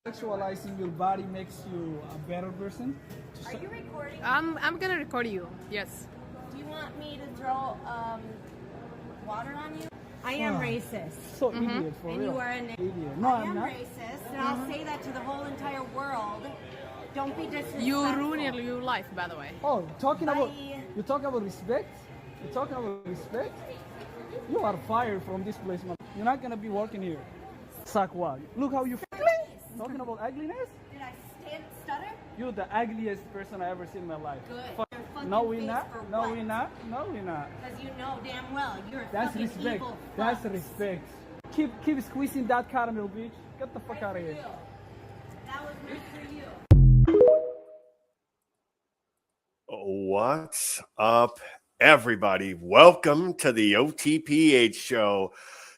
Sexualizing your body makes you a better person. Are you recording? I'm gonna record you. Yes. Do you want me to throw water on you? I am racist. So idiot, for And real. you are an idiot. No, I I'm am not. racist, and I'll say that to the whole entire world. Don't be disrespectful. You ruined your life, by the way. Oh, talking about Bye. you talk about respect. You talking about respect. You are fired from this place, man. You're not gonna be working here. Suck what? Look how you talking about ugliness. Did I stutter? You're the ugliest person I ever seen in my life. Good. Fuck. Your fucking No, we're face not. for No, what? we're not. No, we're not. Because you know damn well you're a That's fucking respect. evil That's fuck. respect. Keep squeezing that caramel, bitch. Get the fuck out of here. That was meant for you. What's up, everybody? Welcome to the OTPH show.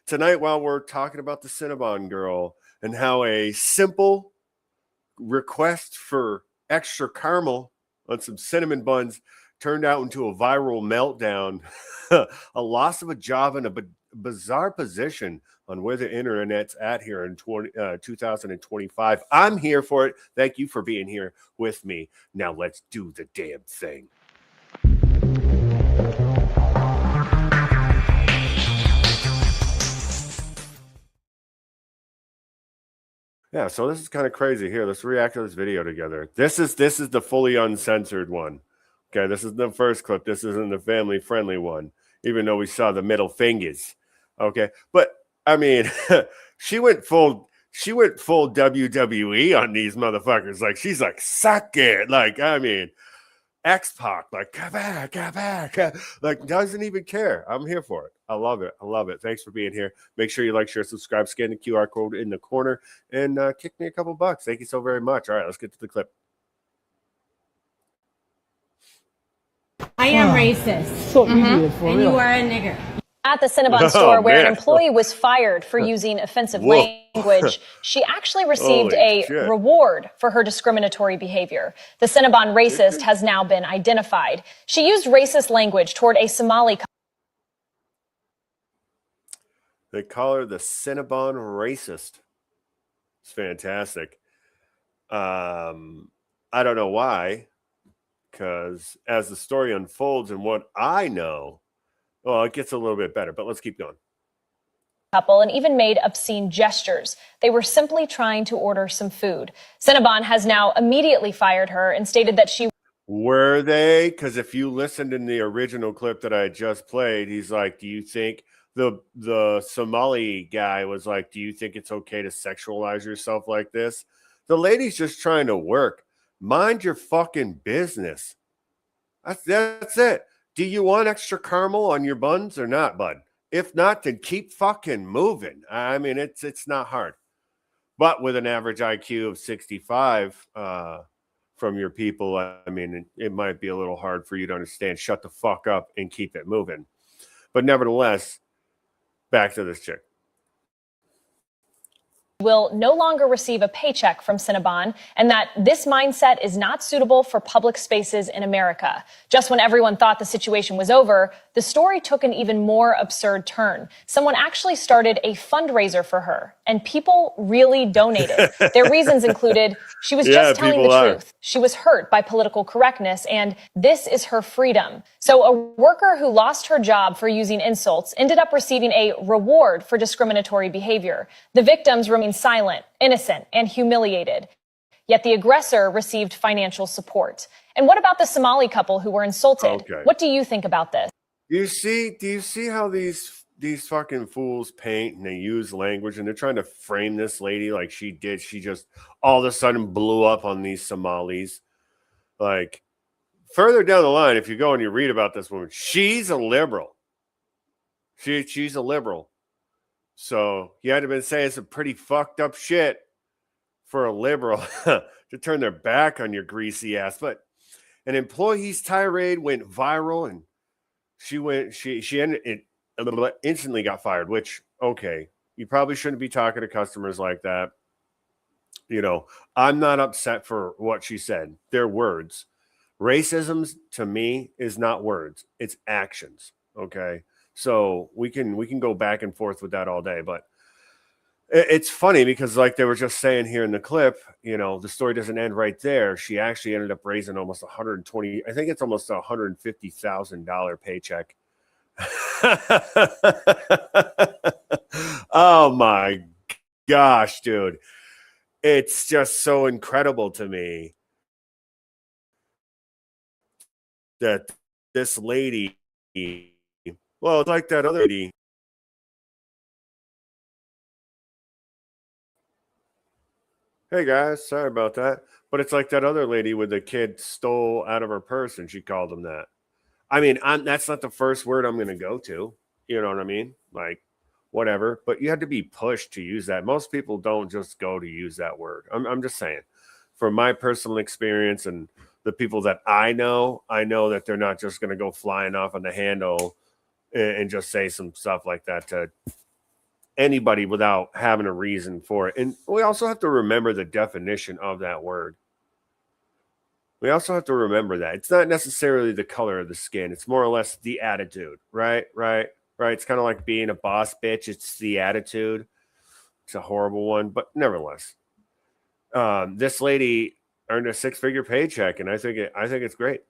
Tonight, while we're talking about the Cinnabon girl and how a simple request for extra caramel on some cinnamon buns turned out into a viral meltdown, a loss of a job, and a bizarre position on where the internet's at here in 2025. I'm here for it. Thank you for being here with me. Now let's do the damn thing. Yeah, so this is kind of crazy here. Let's react to this video together. This is the fully uncensored one. Okay, this is the first clip. This isn't the family-friendly one, even though we saw the middle fingers. Okay, but I mean, she went full WWE on these motherfuckers. Like, she's like, suck it. Like, I mean, X-Pac, like, come back. Like, doesn't even care. I'm here for it. I love it. Thanks for being here. Make sure you like, share, subscribe, scan the QR code in the corner, and kick me a couple bucks. Thank you so very much. All right, let's get to the clip. I am racist. So idiot, for And real. you are a nigger. At the Cinnabon store, where an man. employee was fired for using offensive Whoa. language, she actually received Holy a shit. reward for her discriminatory behavior. The Cinnabon racist has now been identified. She used racist language toward a Somali They call her the Cinnabon racist. It's fantastic. I don't know why, because as the story unfolds and what I know, well, it gets a little bit better, but let's keep going. couple and even made obscene gestures. They were simply trying to order some food. Cinnabon has now immediately fired her and stated that she Were they? Because if you listened in the original clip that I just played, he's like, do you think the Somali guy was like, do you think it's okay to sexualize yourself like this? The lady's just trying to work. Mind your fucking business. That's it. Do you want extra caramel on your buns or not, bud? If not, then keep fucking moving. I mean, it's not hard. But with an average IQ of 65 from your people, I mean, it might be a little hard for you to understand. Shut the fuck up and keep it moving. But nevertheless, back to this chick. will no longer receive a paycheck from Cinnabon, and that this mindset is not suitable for public spaces in America. Just when everyone thought the situation was over, the story took an even more absurd turn. Someone actually started a fundraiser for her, and people really donated. Their reasons included she was just telling the truth. She was hurt by political correctness, and this is her freedom. So a worker who lost her job for using insults ended up receiving a reward for discriminatory behavior. The victims remained silent, innocent, and humiliated. Yet the aggressor received financial support. And what about the Somali couple who were insulted? Okay. What do you think about this? Do you see how these fucking fools paint and they use language and they're trying to frame this lady like she did? She just all of a sudden blew up on these Somalis. Like, further down the line, if you go and you read about this woman, she's a liberal. She's a liberal. So you had to been saying some pretty fucked up shit for a liberal to turn their back on your greasy ass. But an employee's tirade went viral, and she ended it instantly got fired. Which, okay, you probably shouldn't be talking to customers like that. You know, I'm not upset for what she said. They're words. Racism to me is not words; it's actions. Okay. So we can go back and forth with that all day, but It's funny because, like they were just saying here in the clip, the story doesn't end right there. She actually ended up raising almost 120. I think it's almost $150,000 paycheck. Oh my gosh, dude. It's just so incredible to me that this lady, well, it's like that other lady. Hey guys, sorry about that. But it's like that other lady with the kid stole out of her purse and she called him that. I mean, that's not the first word I'm going to go to. You know what I mean? Like, whatever. But you had to be pushed to use that. Most people don't just go to use that word. I'm just saying. From my personal experience and the people that I know that they're not just going to go flying off on the handle and just say some stuff like that to anybody without having a reason for it. And we also have to remember the definition of that word. We also have to remember that it's not necessarily the color of the skin. It's more or less the attitude, right? It's kind of like being a boss bitch. It's the attitude. It's a horrible one, but nevertheless, this lady earned a 6-figure paycheck, and I think it's great.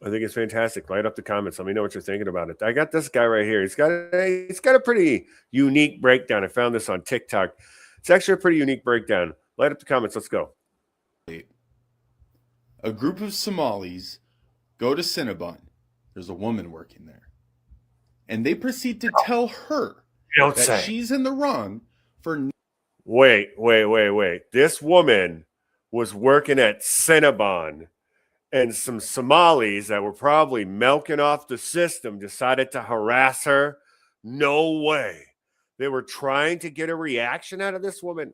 I think it's fantastic. Light up the comments. Let me know what you're thinking about it. I got this guy right here. He's got a pretty unique breakdown. I found this on TikTok. It's actually a pretty unique breakdown. Light up the comments. Let's go. A group of Somalis go to Cinnabon. There's a woman working there. And they proceed to tell her that she's in the wrong for... Wait. This woman was working at Cinnabon, and some Somalis that were probably milking off the system decided to harass her. No way. They were trying to get a reaction out of this woman.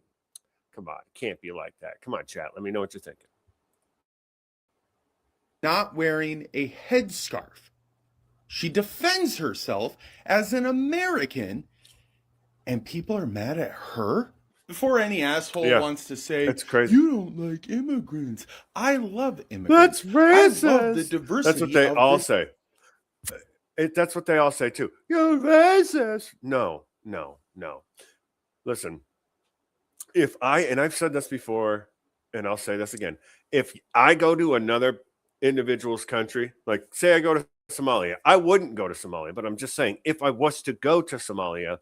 Come on. It can't be like that. Come on, chat. Let me know what you're thinking. Not wearing a headscarf. She defends herself as an American, and people are mad at her? Before any asshole wants to say, that's crazy. You don't like immigrants. I love immigrants. That's racist. I love the diversity. That's what they all say. That's what they all say too. You're racist. No. Listen, and I've said this before, and I'll say this again. If I go to another individual's country, like say I go to Somalia, I wouldn't go to Somalia, but I'm just saying, if I was to go to Somalia,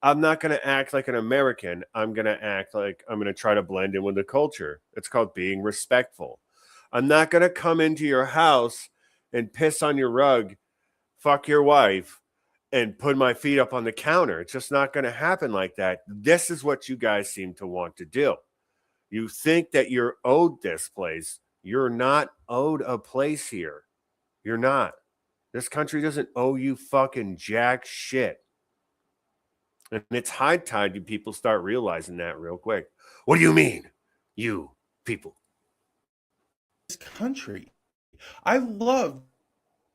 I'm not going to act like an American. I'm going to act like I'm going to try to blend in with the culture. It's called being respectful. I'm not going to come into your house and piss on your rug, fuck your wife, and put my feet up on the counter. It's just not going to happen like that. This is what you guys seem to want to do. You think that you're owed this place. You're not owed a place here. You're not. This country doesn't owe you fucking jack shit. And it's high time you people start realizing that real quick. What do you mean, you people? This country. I love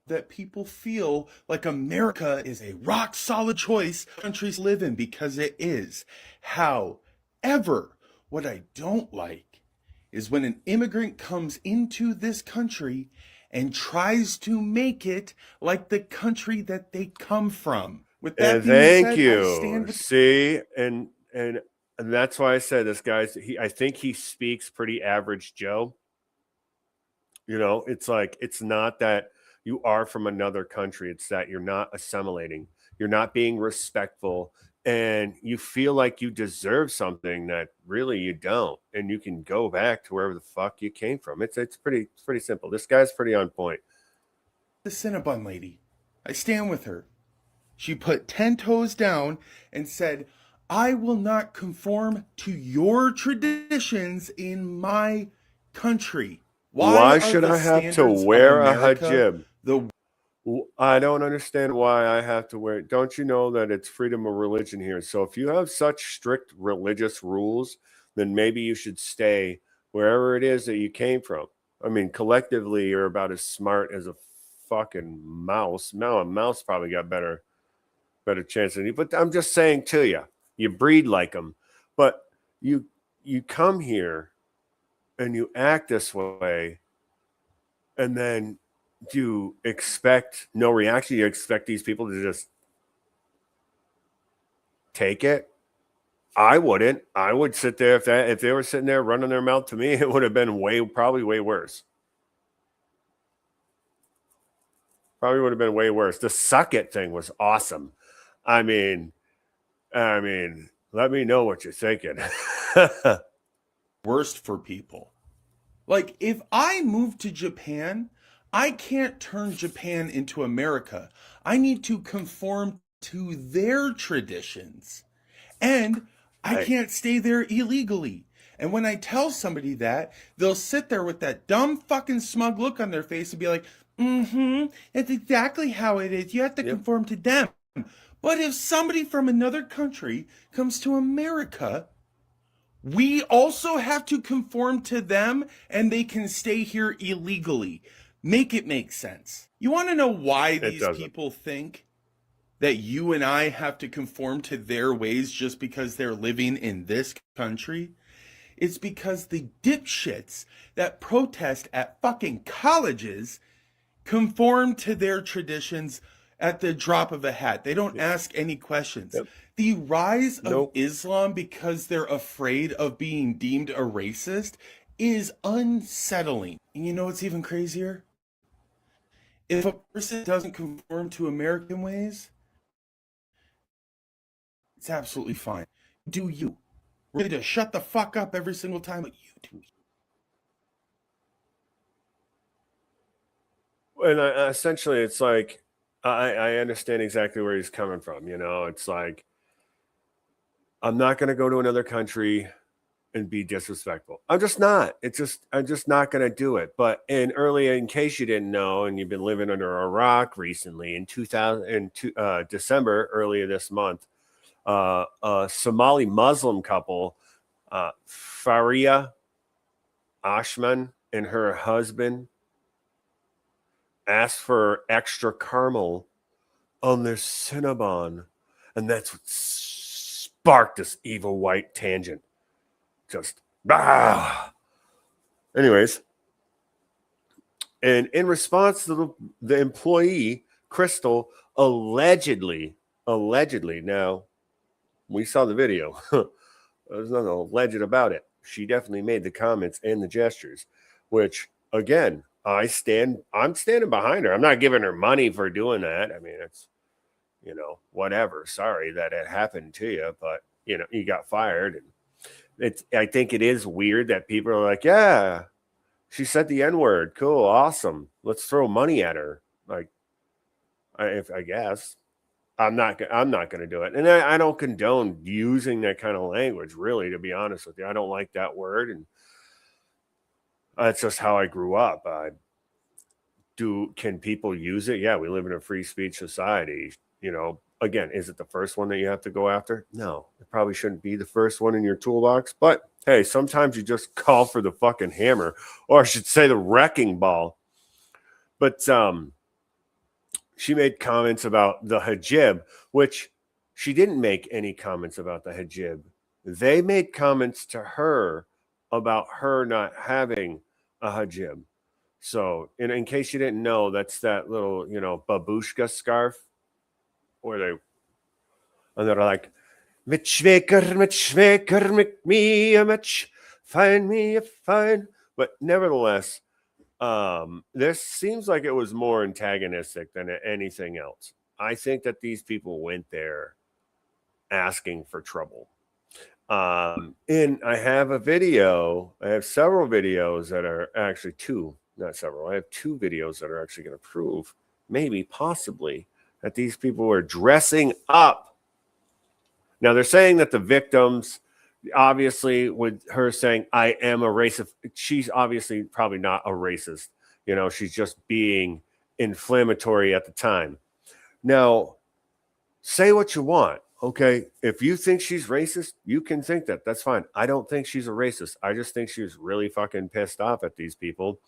that people feel like America is a rock solid choice countries live in, because it is. However, what I don't like is when an immigrant comes into this country and tries to make it like the country that they come from. With that being said, I stand with... See, and that's why I said this guy's. I think he speaks pretty average Joe. It's like, it's not that you are from another country. It's that you're not assimilating. You're not being respectful, and you feel like you deserve something that really you don't, and you can go back to wherever the fuck you came from. It's pretty simple. This guy's pretty on point. The Cinnabon lady, I stand with her. She put 10 toes down and said, I will not conform to your traditions in my country. Why should I have to wear a hijab? I don't understand why I have to wear it. Don't you know that it's freedom of religion here? So if you have such strict religious rules, then maybe you should stay wherever it is that you came from. I mean, collectively, you're about as smart as a fucking mouse. Now a mouse probably got better chance than you. But I'm just saying to you, you breed like them. But you come here and you act this way, and then you expect no reaction. You expect these people to just take it. I wouldn't. I would sit there if they were sitting there running their mouth to me, it would have been probably way worse. Probably would have been way worse. The suck it thing was awesome. I mean, let me know what you're thinking. Worst for people. Like, if I move to Japan, I can't turn Japan into America. I need to conform to their traditions. And I can't stay there illegally. And when I tell somebody that, they'll sit there with that dumb fucking smug look on their face and be like, that's exactly how it is. You have to conform to them. But if somebody from another country comes to America, we also have to conform to them and they can stay here illegally. Make it make sense. You want to know why these people think that you and I have to conform to their ways just because they're living in this country? It's because the dipshits that protest at fucking colleges conform to their traditions at the drop of a hat. They don't ask any questions. The rise of Islam because they're afraid of being deemed a racist is unsettling. And you know what's even crazier? If a person doesn't conform to American ways, it's absolutely fine. Do you. We're ready to shut the fuck up every single time, but you do. And essentially, it's like, I understand exactly where he's coming from. You know, it's like, I'm not going to go to another country and be disrespectful. I'm just not. I'm just not going to do it. But in case you didn't know, and you've been living under a rock recently, in December, earlier this month, a Somali Muslim couple, Faria Ashman and her husband, asked for extra caramel on their Cinnabon, and that's what sparked this evil white tangent. Just anyways, and in response to the employee, Crystal, allegedly, now we saw the video. There's nothing alleged about it. She definitely made the comments and the gestures, which again, I'm standing behind her. I'm not giving her money for doing that. I mean, it's, whatever. Sorry that it happened to you, but you got fired. And I think it is weird that people are like, yeah, she said the N-word. Cool. Awesome. Let's throw money at her. Like, I guess I'm not going to do it. And I don't condone using that kind of language, really, to be honest with you. I don't like that word. And that's just how I grew up. Can people use it? Yeah, we live in a free speech society. Again, is it the first one that you have to go after? No, it probably shouldn't be the first one in your toolbox. But hey, sometimes you just call for the fucking hammer, or I should say the wrecking ball. But she made comments about the hijab, which she didn't make any comments about the hijab. They made comments to her about her not having a hijab. So, in case you didn't know, that's that little, babushka scarf where they're like, Mitchmaker, make me a match, find me a fine. But nevertheless, this seems like it was more antagonistic than anything else. I think that these people went there asking for trouble. And I have several videos that are actually not several. I have 2 videos that are actually going to prove, maybe, possibly, that these people were dressing up. Now, they're saying that the victims, obviously, with her saying, I am a racist, she's obviously probably not a racist. She's just being inflammatory at the time. Now, say what you want. Okay, if you think she's racist, you can think that. That's fine. I don't think she's a racist. I just think she was really fucking pissed off at these people.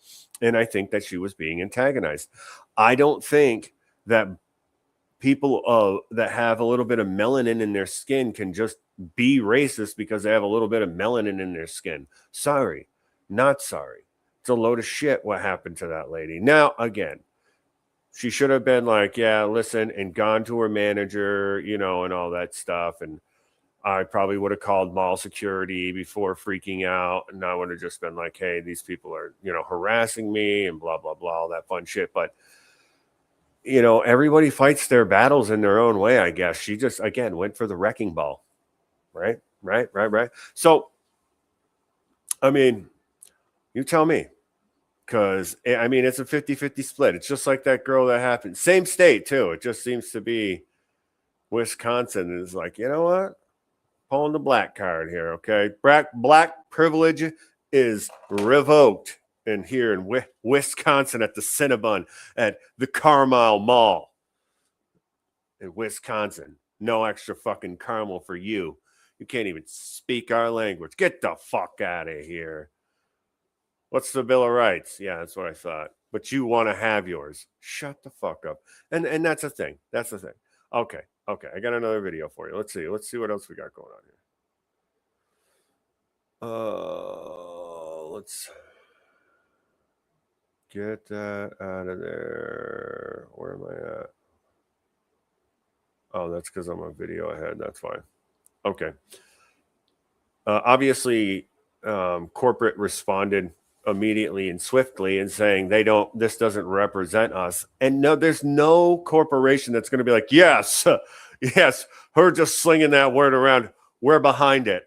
And I think that she was being antagonized. I don't think that people that have a little bit of melanin in their skin can just be racist because they have a little bit of melanin in their skin. Sorry, not sorry. It's a load of shit what happened to that lady. Now, again, she should have been like, yeah, listen, and gone to her manager, and all that stuff. And I probably would have called mall security before freaking out. And I would have just been like, hey, these people are, harassing me and blah, blah, blah, all that fun shit. But, everybody fights their battles in their own way, I guess. She just, again, went for the wrecking ball. Right. So, I mean, you tell me. Because, I mean, it's a 50-50 split. It's just like that girl that happened. Same state, too. It just seems to be Wisconsin is like, you know what? Pulling the black card here, okay? Black privilege is revoked in here in Wisconsin at the Cinnabon at the Carmel Mall in Wisconsin. No extra fucking caramel for you. You can't even speak our language. Get the fuck out of here. What's the Bill of Rights? Yeah, that's what I thought. But you want to have yours. Shut the fuck up. And that's the thing. That's the thing. Okay. I got another video for you. Let's see what else we got going on here. Let's get that out of there. Where am I at? Oh, that's because I'm a video ahead. That's fine. Okay. Obviously, corporate responded immediately and swiftly and saying this doesn't represent us. And no, there's no corporation that's going to be like, yes, her just slinging that word around, we're behind it.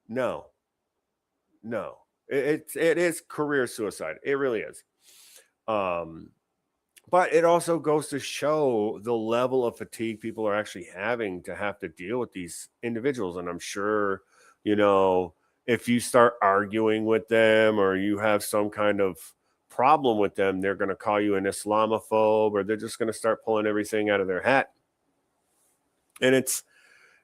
No, it is career suicide. It really is. But it also goes to show the level of fatigue people are actually having to have to deal with these individuals. And I'm sure, if you start arguing with them or you have some kind of problem with them, they're going to call you an Islamophobe, or they're just going to start pulling everything out of their hat. And it's,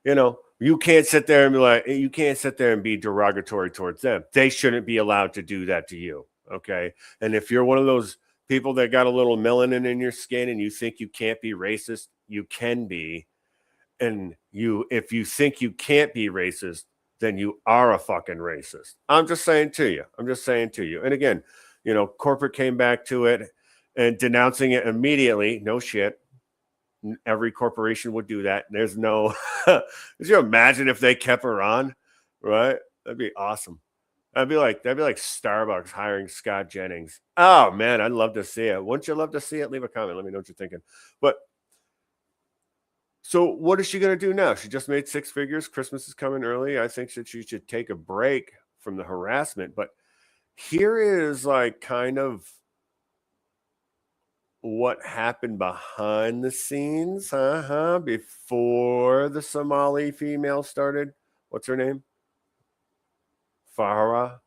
you can't sit there and be derogatory towards them. They shouldn't be allowed to do that to you. Okay. And if you're one of those people that got a little melanin in your skin and you think you can't be racist, you can be. And if you think you can't be racist, then you are a fucking racist. I'm just saying to you. And again, corporate came back to it and denouncing it immediately. No shit. Every corporation would do that. There's no, could you imagine if they kept her on? Right? That'd be awesome. That'd be like Starbucks hiring Scott Jennings. Oh man, I'd love to see it. Wouldn't you love to see it? Leave a comment. Let me know what you're thinking. But so what is she going to do now? She just made 6 figures. Christmas is coming early. I think that she should take a break from the harassment. But here is like kind of what happened behind the scenes, before the Somali female started. What's her name? Farah's,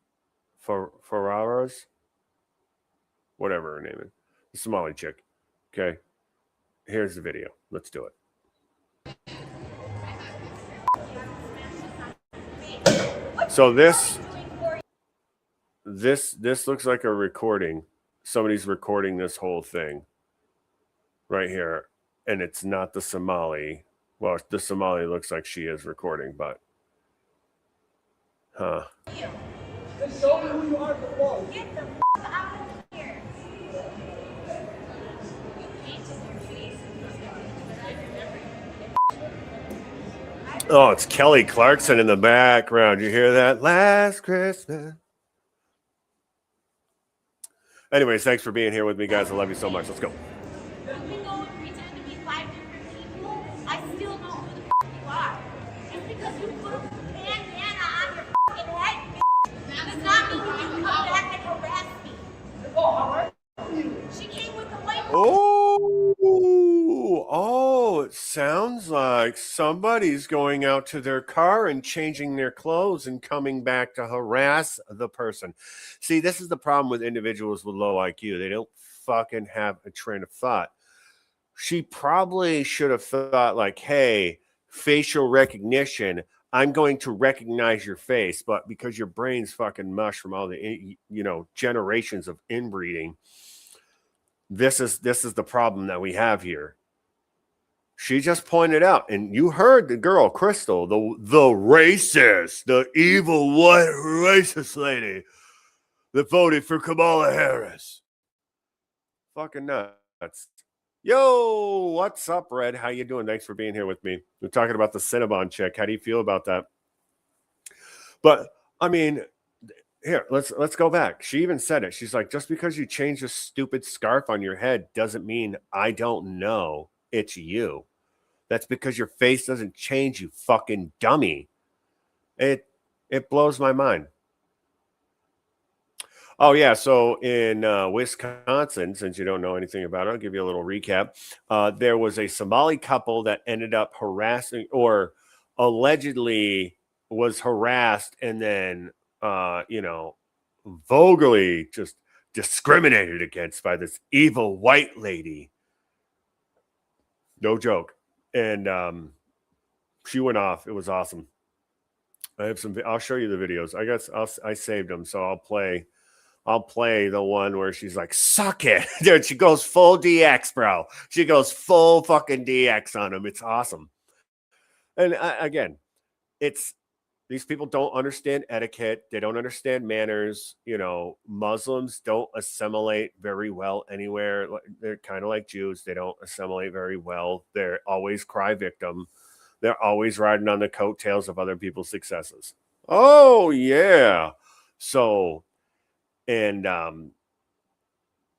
whatever her name is, the Somali chick. Okay, here's the video. Let's do it. So this looks like a recording. Somebody's recording this whole thing right here, and it's not the Somali. Well, the Somali looks like she is recording, but Just show me who you are before. Get the out of here. oh, it's Kelly Clarkson in the background. You hear that? Last Christmas. Anyways, thanks for being here with me, guys. I love you so much. Let's go. You go and pretend to be 5 different people. I still know who the you are. Just because you put a bandana on your fucking head, does not mean you can come back and harass me. She came with the white. Oh, it sounds like somebody's going out to their car and changing their clothes and coming back to harass the person. See, this is the problem with individuals with low IQ. They don't fucking have a train of thought. She probably should have thought like, hey, facial recognition, I'm going to recognize your face. But because your brain's fucking mush from all the, generations of inbreeding, this is the problem that we have here. She just pointed out, and you heard the girl, Crystal, the racist, the evil white racist lady that voted for Kamala Harris. Fucking nuts. Yo, what's up, Red? How you doing? Thanks for being here with me. We're talking about the Cinnabon chick. How do you feel about that? But I mean, here, let's go back. She even said it. She's like, just because you change a stupid scarf on your head doesn't mean I don't know it's you. That's because your face doesn't change, you fucking dummy. It blows my mind. Oh yeah, so in Wisconsin, since you don't know anything about it, I'll give you a little recap. There was a Somali couple that ended up harassing, or allegedly was harassed, and then vulgarly just discriminated against by this evil white lady. No joke. And she went off. It was awesome. I have some. I'll show you the videos. I guess I saved them, so I'll play the one where she's like, suck it. Dude, she goes full DX, bro. She goes full fucking DX on him. It's awesome. And again, these people don't understand etiquette. They don't understand manners. Muslims don't assimilate very well anywhere. They're kind of like Jews. They don't assimilate very well. They're always cry victim. They're always riding on the coattails of other people's successes. Oh, yeah. So... And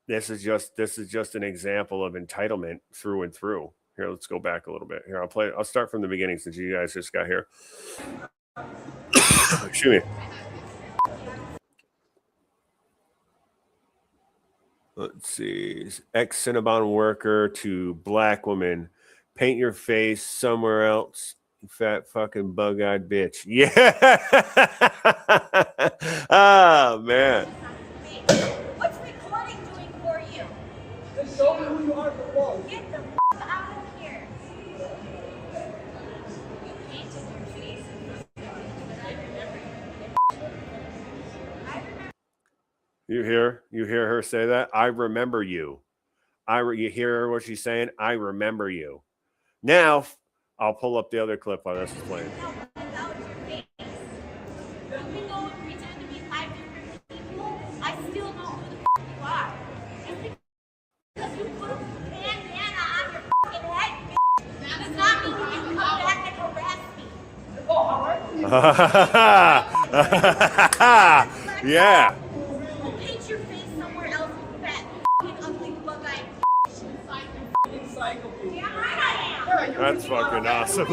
this is just an example of entitlement through and through. Here, let's go back a little bit. Here, I'll start from the beginning since you guys just got here. Excuse me. Let's see. Ex-Cinnabon worker to black woman. Paint your face somewhere else. Fat fucking bug-eyed bitch. Yeah. Oh, man. What's recording doing for you? Just show me who you are for quote. Get the f out of here. You painted your face. You hear her say that? I remember you. You hear her what she's saying? I remember you. Now I'll pull up the other clip while this is playing. Without your face. You can go and pretend to be 5 different people. I still know who the f you are. Just because you put a bandana on your fucking head, bitch, does not mean you can come back and harass me. Yeah. Paint your face somewhere else, you fat, fucking ugly, bug-eyed bitch. Damn right I am. That's fucking awesome.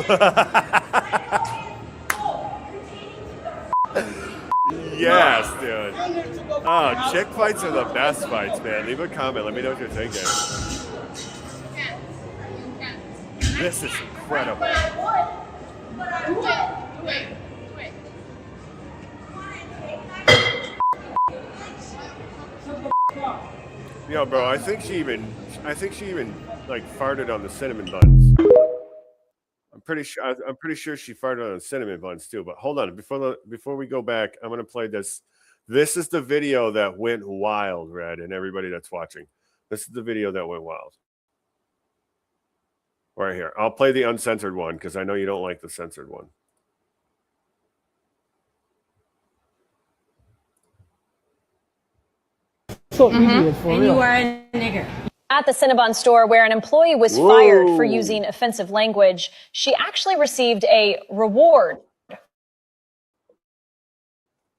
Yes, dude. Oh, chick fights are the best fights, man. Leave a comment. Let me know what you're thinking. This is incredible. But I would. Do it. Yo, bro, I think she even like farted on the cinnamon buns. I'm pretty sure she farted on the cinnamon buns too. But hold on, before we go back, I'm gonna play this. This is the video that went wild, Red, and everybody that's watching. This is the video that went wild. Right here. I'll play the uncensored one because I know you don't like the censored one. So idiot, for And real. you are a nigger. At the Cinnabon store, where an employee was fired for using offensive language, she actually received a reward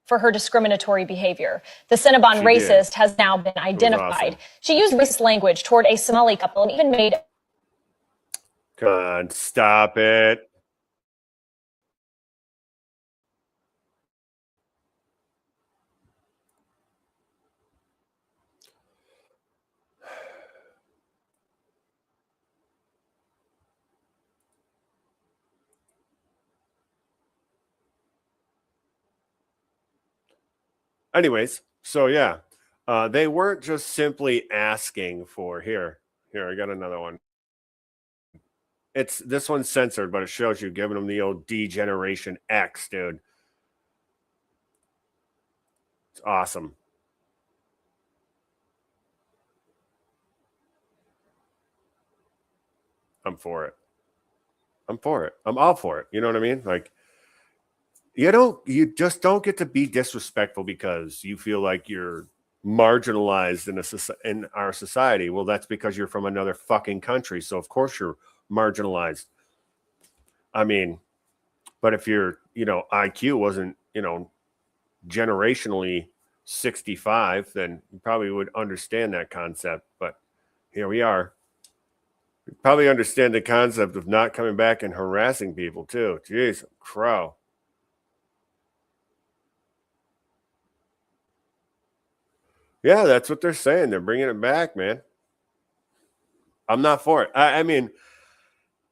for her discriminatory behavior. The Cinnabon racist has now been identified. Awesome. She used racist language toward a Somali couple and even made... Come on, stop it. Anyways, so yeah, they weren't just simply asking for here. I got another one. This one's censored, but it shows you giving them the old D Generation X, dude. It's awesome. I'm for it. I'm all for it. You know what I mean? Like, you just don't get to be disrespectful because you feel like you're marginalized in our society. Well, that's because you're from another fucking country. So of course you're marginalized. I mean, but if your, IQ wasn't, generationally 65, then you probably would understand that concept. But here we are. You probably understand the concept of not coming back and harassing people too. Jeez, crow. Yeah, that's what they're saying. They're bringing it back, man. I'm not for it. I mean,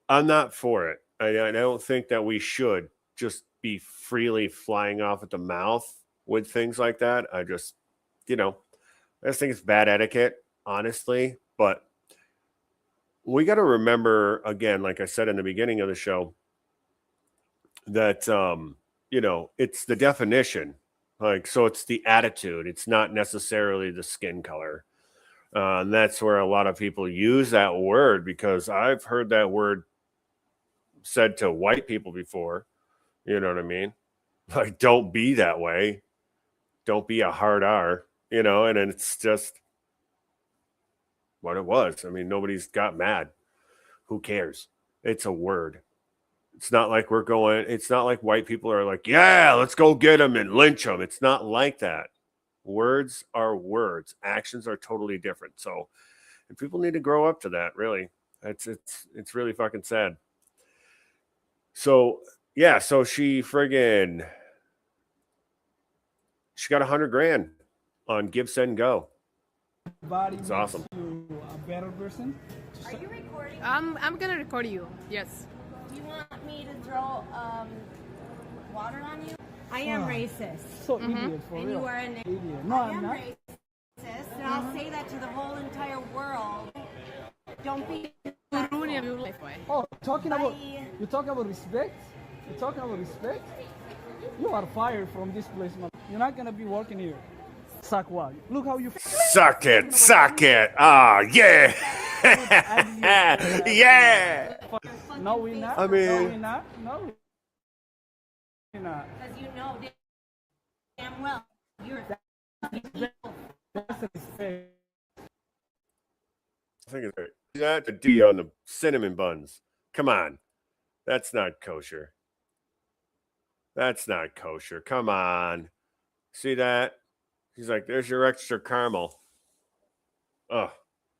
I'm not for it. I don't think that we should just be freely flying off at the mouth with things like that. I just think it's bad etiquette, honestly. But we got to remember, again, like I said in the beginning of the show, that, it's the definition. So it's the attitude. It's not necessarily the skin color. And that's where a lot of people use that word, because I've heard that word said to white people before. You know what I mean? Like, don't be that way. Don't be a hard R, and it's just what it was. I mean, nobody's got mad. Who cares? It's a word. It's not like it's not like white people are like, yeah, let's go get them and lynch them. It's not like that. Words are words. Actions are totally different. So, and people need to grow up to that, really. It's really fucking sad. So, yeah, so she got $100,000 on Give, Send, Go. It's awesome. You a better person. Are you recording? I'm gonna record you. Yes. Do you want me to throw water on you? I am racist. So idiot for And real. you are an idiot. No, I I'm am not. racist, and I'll say that to the whole entire world. Don't be Ruin your life, boy. Oh, you talking about respect? You're talking about respect? You are fired from this place, man. You're not gonna be working here. Sackwag. Look how you. Suck it. Ah, yeah. Yeah. No, we're not. I mean- no, we're not. No, we're not. because you know damn well you're That's respect. I think it's that the D on the cinnamon buns. Come on. That's not kosher. That's not kosher. Come on. See that? He's like, there's your extra caramel. Oh.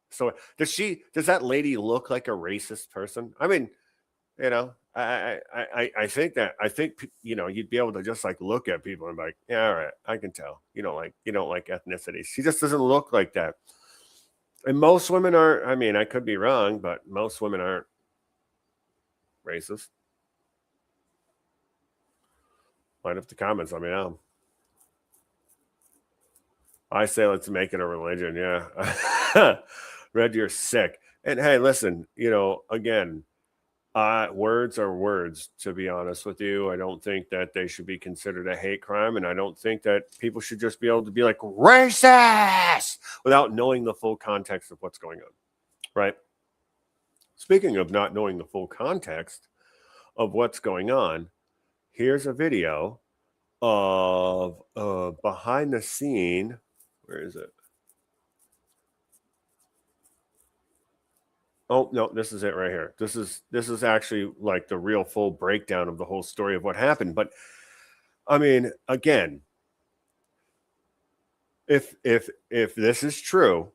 So does that lady look like a racist person? I mean, I think you'd be able to just like look at people and be like, yeah, all right, I can tell. You don't like ethnicity. She just doesn't look like that. And most women aren't. I mean, I could be wrong, but most women aren't racist. Light up the comments. Let me know. I say let's make it a religion. Yeah. Red, you're sick. And hey, listen, again, words are words, to be honest with you. I don't think that they should be considered a hate crime. And I don't think that people should just be able to be like racist without knowing the full context of what's going on. Right? Speaking of not knowing the full context of what's going on, here's a video of behind the scene. Where is it? Oh, no, this is it right here. This is actually like the real full breakdown of the whole story of what happened. But I mean, again, if this is true,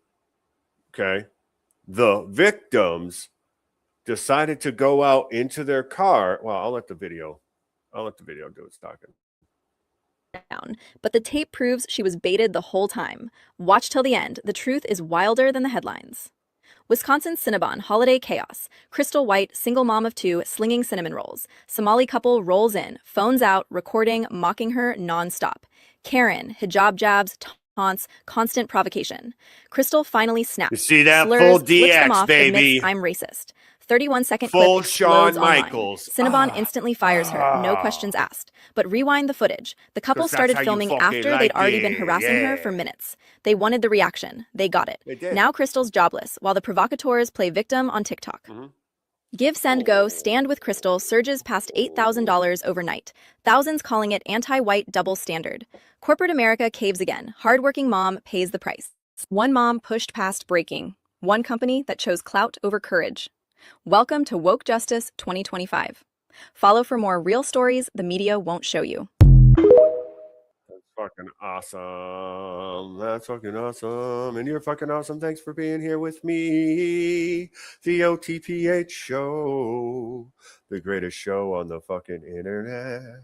okay, the victims decided to go out into their car. Well, I'll let the video do its talking. Down, but the tape proves she was baited the whole time. Watch till the end. The truth is wilder than the headlines. Wisconsin Cinnabon, holiday chaos. Crystal White, single mom of two, slinging cinnamon rolls. Somali couple rolls in, phones out, recording, mocking her nonstop. Karen, hijab jabs, taunts, constant provocation. Crystal finally snaps. You see that? Slurs, Full flips them DX, off, baby. admits, I'm racist. 31-second Full clip explodes Shawn online. Michaels. Cinnabon instantly fires her, no questions asked. But rewind the footage. The couple 'Cause that's started how you filming fucking after like they'd already been it, harassing her for yeah. minutes. They wanted the reaction. They got it. They did. Now Crystal's jobless, while the provocateurs play victim on TikTok. Mm-hmm. Give, Send, Go, Stand with Crystal surges past $8,000 overnight, thousands calling it anti-white double standard. Corporate America caves again. Hardworking mom pays the price. One mom pushed past breaking. One company that chose clout over courage. Welcome to Woke Justice 2025. Follow for more real stories the media won't show you. That's fucking awesome. That's fucking awesome. And you're fucking awesome. Thanks for being here with me. The OTPH show. The greatest show on the fucking internet.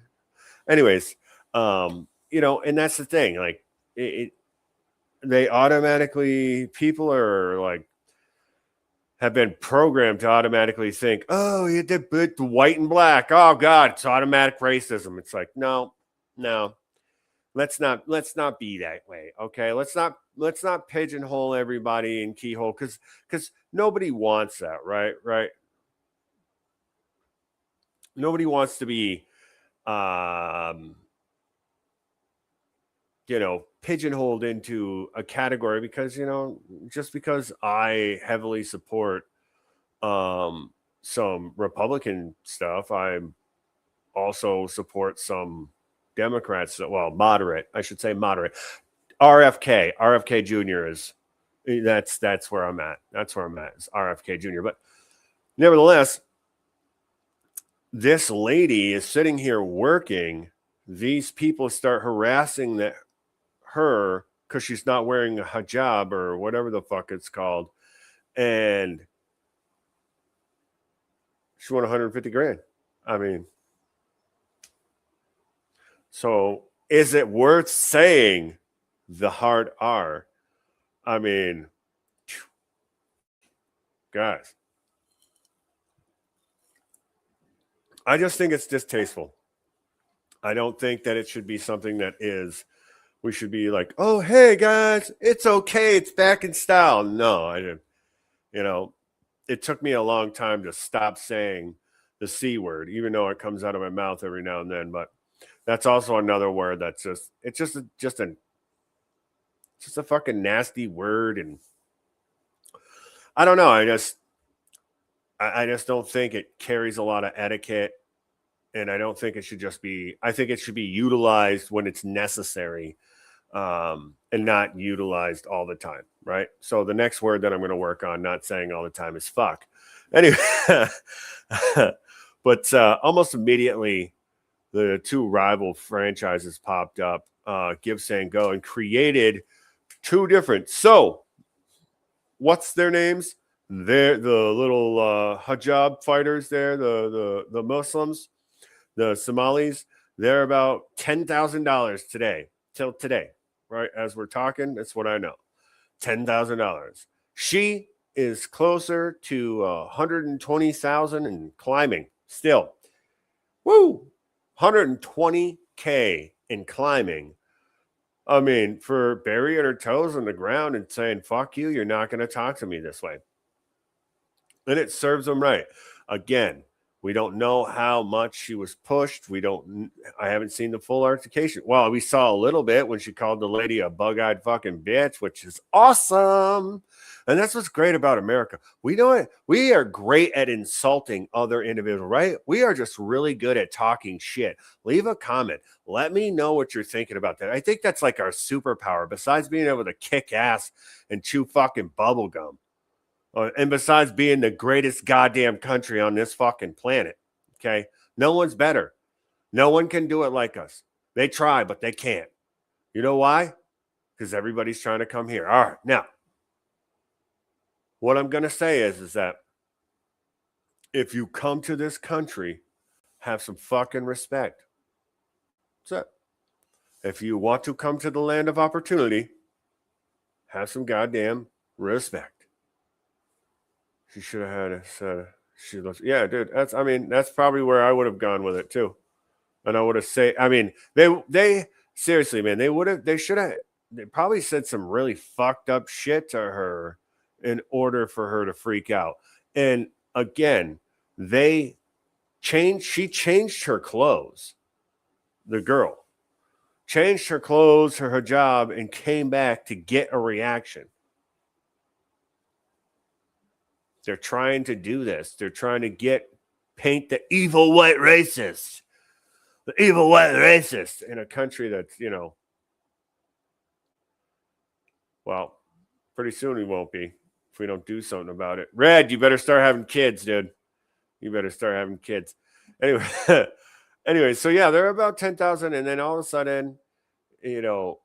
Anyways, you know, and that's the thing. Like, they automatically, people are like, have been programmed to automatically think, oh, you did white and black. Oh God, it's automatic racism. It's like, no. Let's not be that way. Okay. Let's not pigeonhole everybody in keyhole because nobody wants that, right? Right. Nobody wants to be pigeonholed into a category because, just because I heavily support some Republican stuff, I also support some Democrats, well, moderate, I should say moderate. RFK Jr. is that's where I'm at. That's where I'm at. Is RFK Jr. But nevertheless, this lady is sitting here working. These people start harassing her because she's not wearing a hijab or whatever the fuck it's called, and she won 150 grand. I mean, so is it worth saying the hard R? I mean, guys, I just think it's distasteful. I don't think that it should be something that we should be like, oh, hey guys, it's okay. It's back in style. No, I didn't. It took me a long time to stop saying the C word, even though it comes out of my mouth every now and then. But that's also another word that's just a fucking nasty word. And I don't know. I just don't think it carries a lot of etiquette. And I don't think it should just be, I think it should be utilized when it's necessary and not utilized all the time. Right. So the next word that I'm going to work on not saying all the time is fuck. Anyway, but almost immediately, the two rival franchises popped up, Give, Send, Go, and created two different. So, what's their names? They're the little hijab fighters there, the Muslims, the Somalis. They're about $10,000 today, till today, right? As we're talking, that's what I know. $10,000. She is closer to 120,000 and climbing still. Woo! 120K in climbing. I mean, for burying her toes on the ground and saying, fuck you, you're not going to talk to me this way. And it serves them right. Again, we don't know how much she was pushed. I haven't seen the full altercation. Well, we saw a little bit when she called the lady a bug-eyed fucking bitch, which is awesome. And that's what's great about America. We know it. We are great at insulting other individuals, right? We are just really good at talking shit. Leave a comment. Let me know what you're thinking about that. I think that's like our superpower, besides being able to kick ass and chew fucking bubble gum. And besides being the greatest goddamn country on this fucking planet, okay? No one's better. No one can do it like us. They try, but they can't. You know why? Because everybody's trying to come here. All right, now, what I'm going to say is that if you come to this country, have some fucking respect. That's it. If you want to come to the land of opportunity, have some goddamn respect. She should have had yeah, dude. That's probably where I would have gone with it too. And I would have they seriously, man, they probably said some really fucked up shit to her in order for her to freak out. And again, she changed her clothes. The girl changed her clothes, her hijab, and came back to get a reaction. They're trying to do this. They're trying to paint the evil white racist. The evil white racist in a country that's, well, pretty soon we won't be if we don't do something about it. Red, you better start having kids, dude. You better start having kids. Anyway, so yeah, there are about 10,000, and then all of a sudden, it's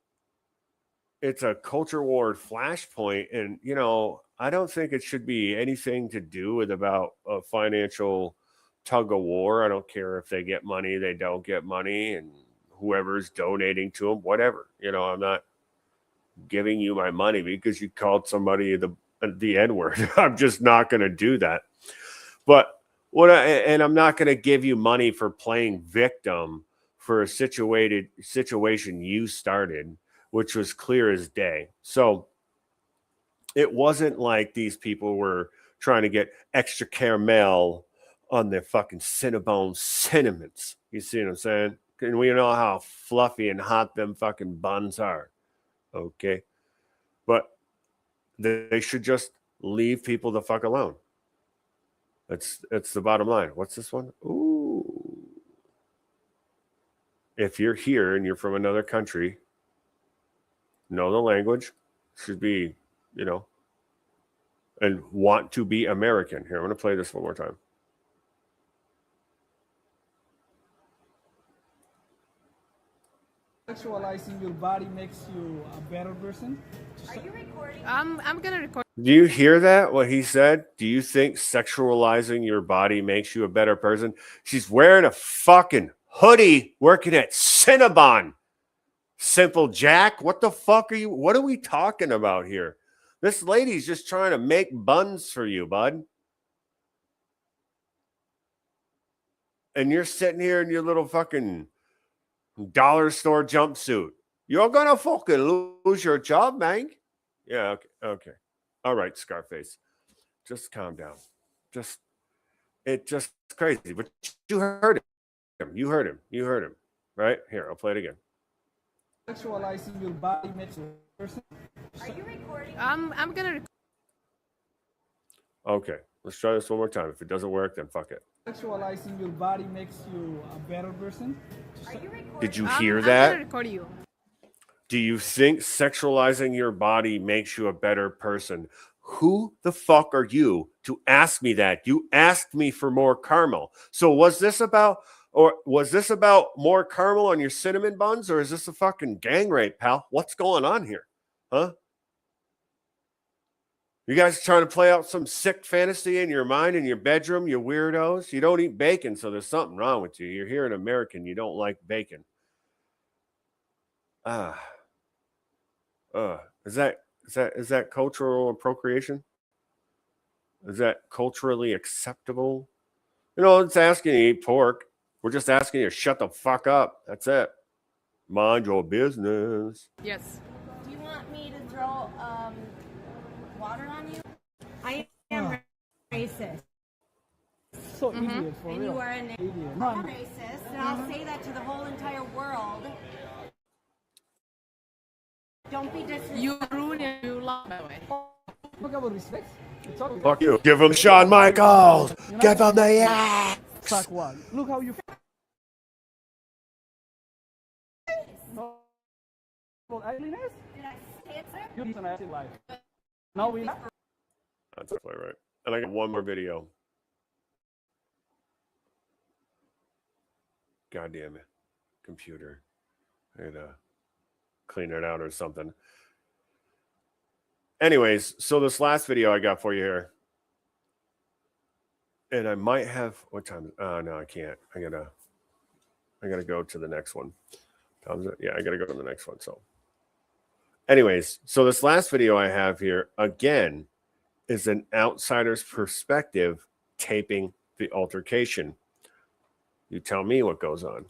a culture war flashpoint, and I don't think it should be anything to do with about a financial tug of war. I don't care if they get money, they don't get money, and whoever's donating to them, whatever. I'm not giving you my money because you called somebody the N-word. I'm just not going to do that. But I'm not going to give you money for playing victim for a situation you started, which was clear as day. So it wasn't like these people were trying to get extra caramel on their fucking Cinnabon cinnamons. You see what I'm saying? And we know how fluffy and hot them fucking buns are. Okay. But they should just leave people the fuck alone. That's the bottom line. What's this one? Ooh. If you're here and you're from another country, know the language, should be, and want to be American. Here, I'm going to play this one more time. Sexualizing your body makes you a better person. Are you recording? I'm gonna record. Do you hear that? What he said? Do you think sexualizing your body makes you a better person? She's wearing a fucking hoodie working at Cinnabon. Simple Jack. What the fuck what are we talking about here? This lady's just trying to make buns for you, bud. And you're sitting here in your little fucking dollar store jumpsuit. You're gonna fucking lose your job, man. Yeah, okay. All right, Scarface. Just calm down. It's just crazy. But you heard him. You heard him. Right? Here, I'll play it again. Sexualizing your body makes you a person. Are you recording? I'm gonna record. Okay, let's try this one more time. If it doesn't work, then fuck it. Sexualizing your body makes you a better person. Are you recording? Did you hear I'm that? gonna record you. Do you think sexualizing your body makes you a better person? Who the fuck are you to ask me that? You asked me for more caramel. So was this about more caramel on your cinnamon buns, or is this a fucking gang rape, pal? What's going on here? Huh? You guys trying to play out some sick fantasy in your mind in your bedroom, you weirdos? You don't eat bacon, so there's something wrong with you. You're here an American, you don't like bacon. Is that cultural appropriation? Is that culturally acceptable? It's asking you to eat pork. We're just asking you to shut the fuck up. That's it. Mind your business. Yes. Do you want me to throw water on you? I am racist. So idiot for And real. you are an Idiot. I'm racist, and I'll say that to the whole entire world. Don't be disrespectful. You ruin your life, by the way. Talk about respect. Talk about Fuck you. Give him Shawn Michaels. Give him the ass. suck what? Look how you. No. Well, ugliness? Did I say it, sir? You need an active life. No, we not. That's definitely right. And I got one more video. God damn it. Computer. I gotta clean it out or something. Anyways, so this last video I got for you here. And I might have what time? No, I can't. I gotta go to the next one. Yeah, I gotta go to the next one. So anyways, so this last video I have here again is an outsider's perspective taping the altercation. You tell me what goes on.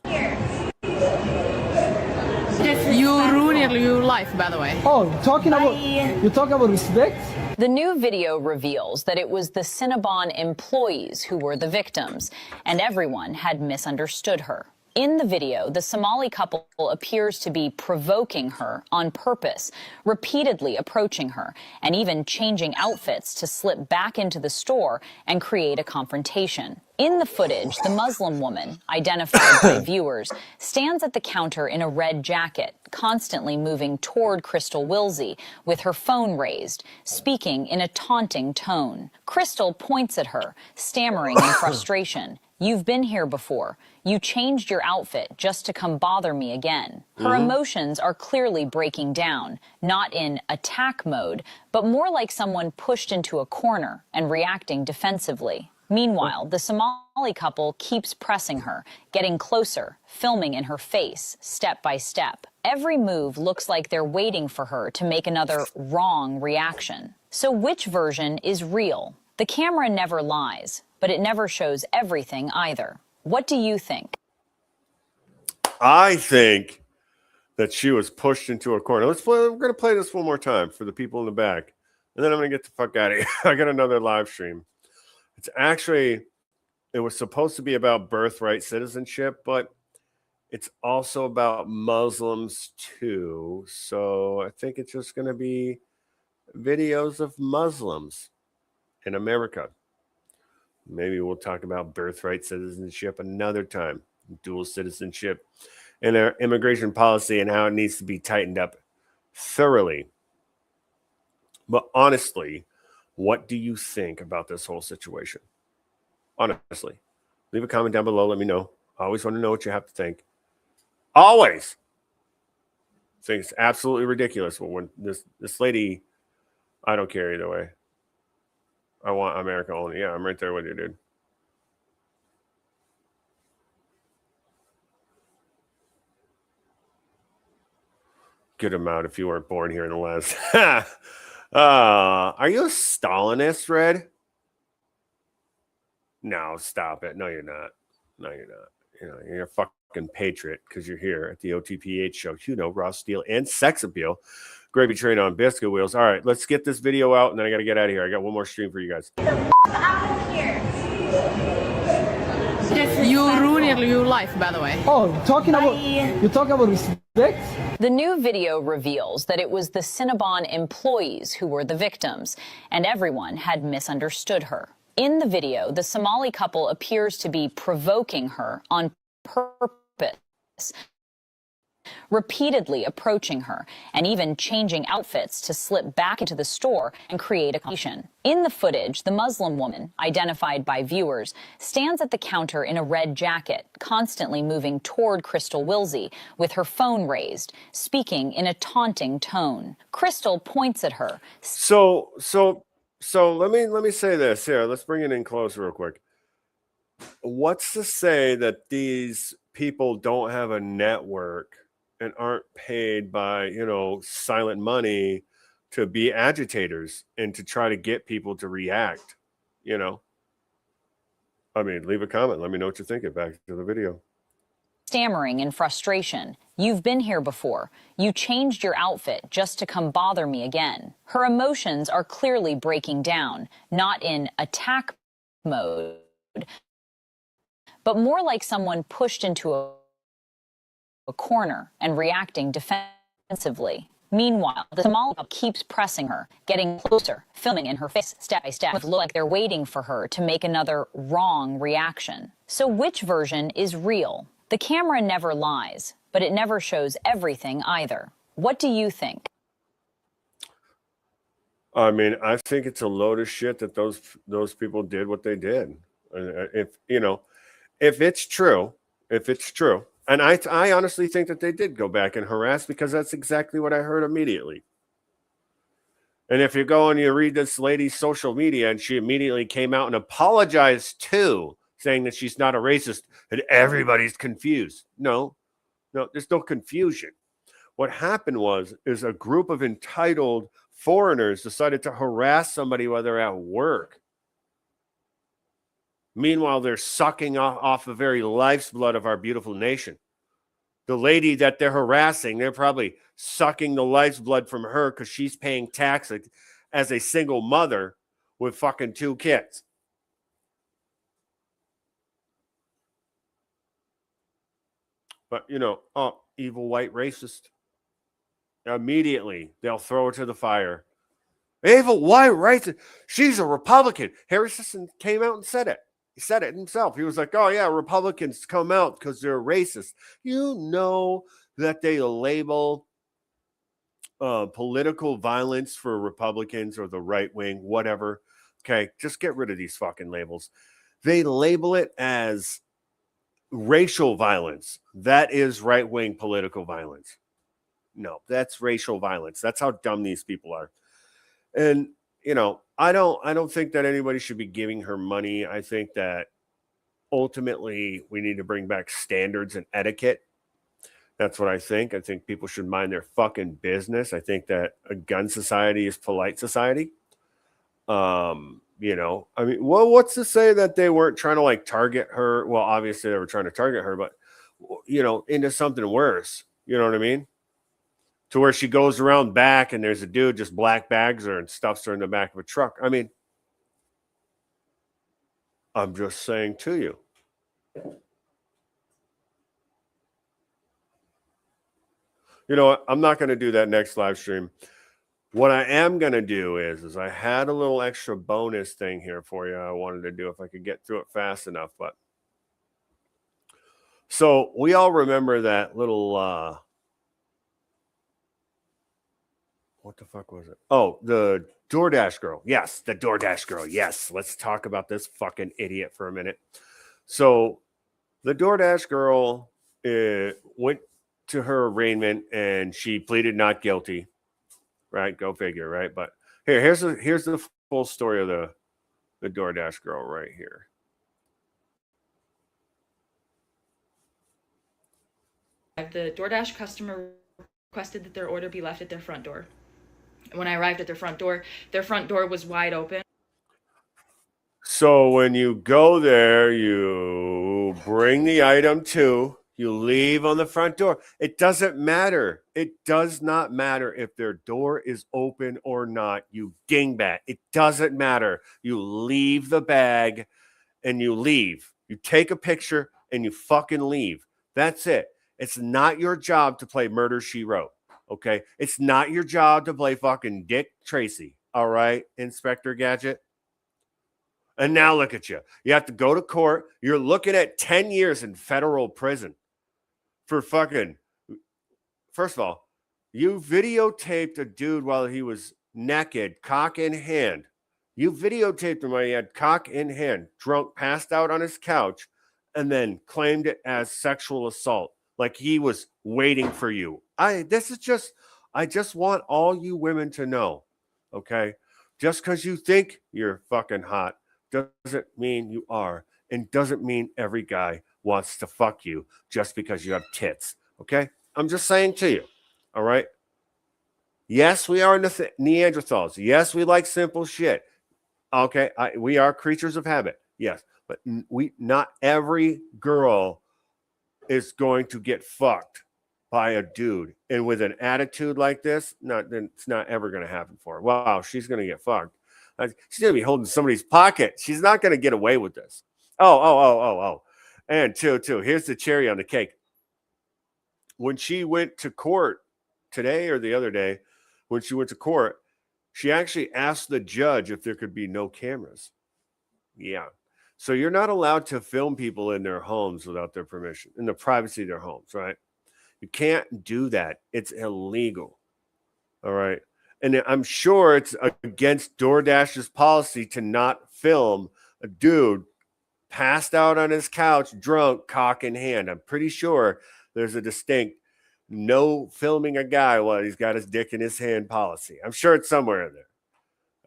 You ruin your life, by the way. Oh, you talk about respect? The new video reveals that it was the Cinnabon employees who were the victims, and everyone had misunderstood her. In the video, the Somali couple appears to be provoking her on purpose, repeatedly approaching her, and even changing outfits to slip back into the store and create a confrontation. In the footage, the Muslim woman, identified by viewers, stands at the counter in a red jacket, constantly moving toward Crystal Wilsey with her phone raised, speaking in a taunting tone. Crystal points at her, stammering in frustration. You've been here before. You changed your outfit just to come bother me again. Her emotions are clearly breaking down, not in attack mode, but more like someone pushed into a corner and reacting defensively. Meanwhile, the Somali couple keeps pressing her, getting closer, filming in her face, step by step. Every move looks like they're waiting for her to make another wrong reaction. So which version is real? The camera never lies, but it never shows everything either. What do you think? I think that she was pushed into a corner. We're going to play this one more time for the people in the back, and then I'm going to get the fuck out of here. I got another live stream. It's actually, it was supposed to be about birthright citizenship, but it's also about Muslims too. So I think it's just going to be videos of Muslims in America. Maybe we'll talk about birthright citizenship another time, dual citizenship, and our immigration policy and how it needs to be tightened up thoroughly. But honestly, what do you think about this whole situation? Honestly, leave a comment down below. Let me know. I always want to know what you have to think. Always think it's absolutely ridiculous. But when this lady, I don't care either way. I want America only. Yeah, I'm right there with you, dude. Good amount if you weren't born here in the West. Are you a Stalinist, Red? No, stop it. No, you're not. No, you're not. You know, you're a fucking patriot because you're here at the OTPH show. You know, raw steel and sex appeal. Gravy train on biscuit wheels. All right, let's get this video out, and then I got to get out of here. I got one more stream for you guys. Get the f out of here. You ruined your life, by the way. Oh, you're talking about respect? The new video reveals that it was the Cinnabon employees who were the victims, and everyone had misunderstood her. In the video, the Somali couple appears to be provoking her on purpose, repeatedly approaching her and even changing outfits to slip back into the store and create a confrontation. In the footage, the Muslim woman, identified by viewers, stands at the counter in a red jacket, constantly moving toward Crystal Wilsey with her phone raised, speaking in a taunting tone. Crystal points at her. So let me say this here. Let's bring it in close real quick. What's to say that these people don't have a network and aren't paid by, you know, silent money to be agitators and to try to get people to react, you know? I mean, leave a comment. Let me know what you're thinking. Back to the video. Stammering in frustration. You've been here before. You changed your outfit just to come bother me again. Her emotions are clearly breaking down, not in attack mode, but more like someone pushed into a corner and reacting defensively. Meanwhile, the Somali couple keeps pressing her, getting closer, filming in her face step by step. It looks like they're waiting for her to make another wrong reaction. So which version is real? The camera never lies, but it never shows everything either. What do you think? I mean, I think it's a load of shit that those people did what they did. If it's true, and I honestly think that they did go back and harass, because that's exactly what I heard immediately. And if you go and you read this lady's social media, and she immediately came out and apologized too, saying that she's not a racist and everybody's confused. No, there's no confusion. What happened is a group of entitled foreigners decided to harass somebody while they're at work. Meanwhile, they're sucking off the very life's blood of our beautiful nation. The lady that they're harassing, they're probably sucking the life's blood from her because she's paying tax as a single mother with fucking 2 kids. But oh, evil white racist. Immediately they'll throw her to the fire. Evil white racist. She's a Republican. Harrison came out and said it. He said it himself. He was like, oh yeah, Republicans come out because they're racist. You know that they label political violence for Republicans or the right wing, whatever. Okay, just get rid of these fucking labels. They label it as racial violence. That is right wing political violence. No, that's racial violence. That's how dumb these people are. And I don't think that anybody should be giving her money. I think that ultimately we need to bring back standards and etiquette. That's what I think. I think people should mind their fucking business. I think that a gun society is polite society. I mean, well, what's to say that they weren't trying to like target her? Well, obviously they were trying to target her, but into something worse. You know what I mean? To where she goes around back and there's a dude just black bags her and stuffs her in the back of a truck. I mean, I'm just saying to you. You know what? I'm not going to do that next live stream. What I am going to do is I had a little extra bonus thing here for you. I wanted to do if I could get through it fast enough. But so we all remember that little, what the fuck was it? Oh, the DoorDash girl. Yes, the DoorDash girl. Yes. Let's talk about this fucking idiot for a minute. So the DoorDash girl went to her arraignment and she pleaded not guilty. Right? Go figure, right? But here's the full story of the DoorDash girl right here. The DoorDash customer requested that their order be left at their front door. When I arrived at their front door was wide open. So when you go there, you bring the item to, you leave on the front door. It doesn't matter. It does not matter if their door is open or not. You dingbat. It doesn't matter. You leave the bag and you leave. You take a picture and you fucking leave. That's it. It's not your job to play Murder, She Wrote. Okay? It's not your job to play fucking Dick Tracy. All right, Inspector Gadget? And now look at you. You have to go to court. You're looking at 10 years in federal prison for fucking... First of all, you videotaped a dude while he was naked, cock in hand. You videotaped him while he had cock in hand, drunk, passed out on his couch, and then claimed it as sexual assault. Like he was waiting for you. I just want all you women to know, okay? Just because you think you're fucking hot doesn't mean you are, and doesn't mean every guy wants to fuck you just because you have tits, okay? I'm just saying to you, all right? Yes, we are Neanderthals. Yes, we like simple shit. Okay, we are creatures of habit. Yes, but not every girl is going to get fucked by a dude. And with an attitude like this, it's not ever going to happen for her. Wow, she's going to get fucked. She's going to be holding somebody's pocket. She's not going to get away with this. Oh. And two, here's the cherry on the cake. When she went to court today or the other day, when she went to court, she actually asked the judge if there could be no cameras. Yeah. So you're not allowed to film people in their homes without their permission, in the privacy of their homes, right? You can't do that. It's illegal. All right. And I'm sure it's against DoorDash's policy to not film a dude passed out on his couch, drunk, cock in hand. I'm pretty sure there's a distinct no filming a guy while he's got his dick in his hand policy. I'm sure it's somewhere in there.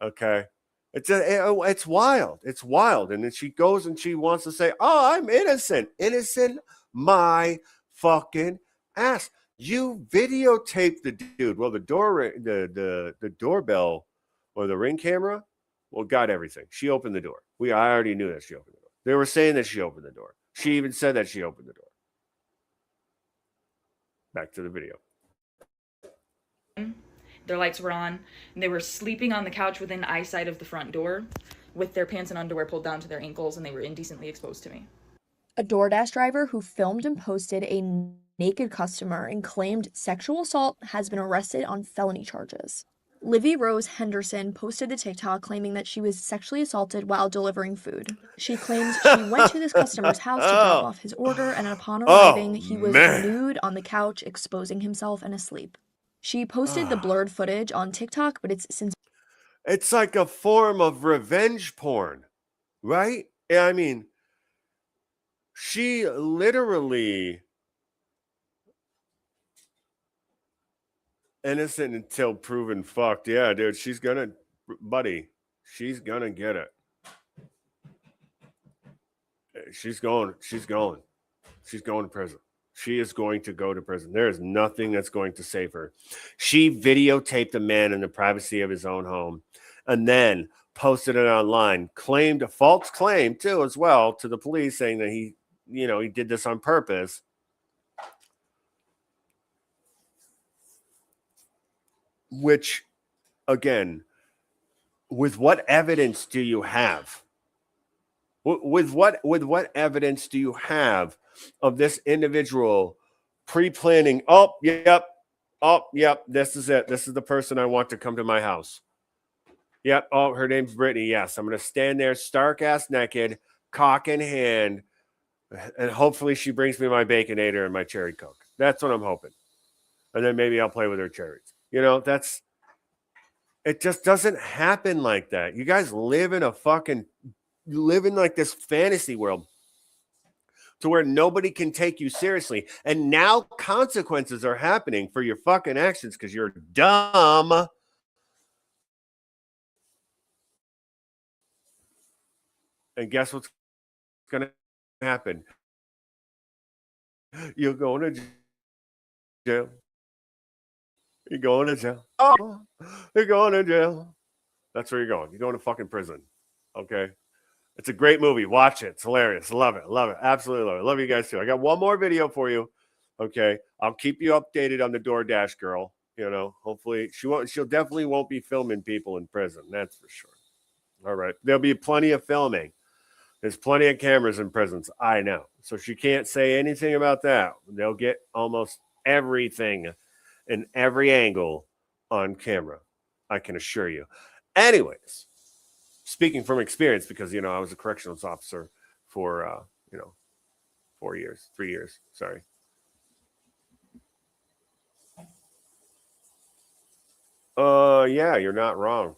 Okay. It's wild. It's wild. And then she goes and she wants to say, oh, I'm innocent. Innocent my fucking ass. You videotaped the dude. Well, the doorbell or the Ring camera, well, got everything. She opened the door. I already knew that she opened the door. They were saying that she opened the door. She even said that she opened the door. Back to the video. Their lights were on, and they were sleeping on the couch within eyesight of the front door with their pants and underwear pulled down to their ankles, and they were indecently exposed to me. A DoorDash driver who filmed and posted a naked customer and claimed sexual assault has been arrested on felony charges. Livy Rose Henderson posted the TikTok claiming that she was sexually assaulted while delivering food. She claims she went to this customer's house to drop off his order, and upon arriving, he was nude on the couch, exposing himself and asleep. She posted the blurred footage on TikTok, but it's since... It's like a form of revenge porn, right? I mean, she literally... innocent until proven fucked. Yeah, dude, she's gonna get it. She's going to prison. She is going to go to prison. There is nothing that's going to save her. She videotaped a man in the privacy of his own home and then posted it online, claimed a false claim too, as well, to the police, saying that he did this on purpose. Which, again, with what evidence do you have? With what evidence do you have of this individual pre-planning? Oh, yep. This is it. This is the person I want to come to my house. Yep. Oh, her name's Brittany. Yes, I'm going to stand there, stark ass naked, cock in hand, and hopefully she brings me my Baconator and my cherry Coke. That's what I'm hoping. And then maybe I'll play with her cherries. It just doesn't happen like that. You guys live in like this fantasy world to where nobody can take you seriously. And now consequences are happening for your fucking actions because you're dumb. And guess what's going to happen? You're going to jail. You're going to jail. Oh, you're going to jail. That's where you're going. You're going to fucking prison. Okay? It's a great movie. Watch it. It's hilarious. Love it. Love it. Absolutely love it. Love you guys too. I got one more video for you. Okay? I'll keep you updated on the DoorDash girl. Hopefully she'll definitely won't be filming people in prison. That's for sure. All right. There'll be plenty of filming. There's plenty of cameras in prisons. I know. So she can't say anything about that. They'll get almost everything in every angle on camera, I can assure you. Anyways, speaking from experience, because, I was a corrections officer for, 3 years, sorry. Yeah, you're not wrong.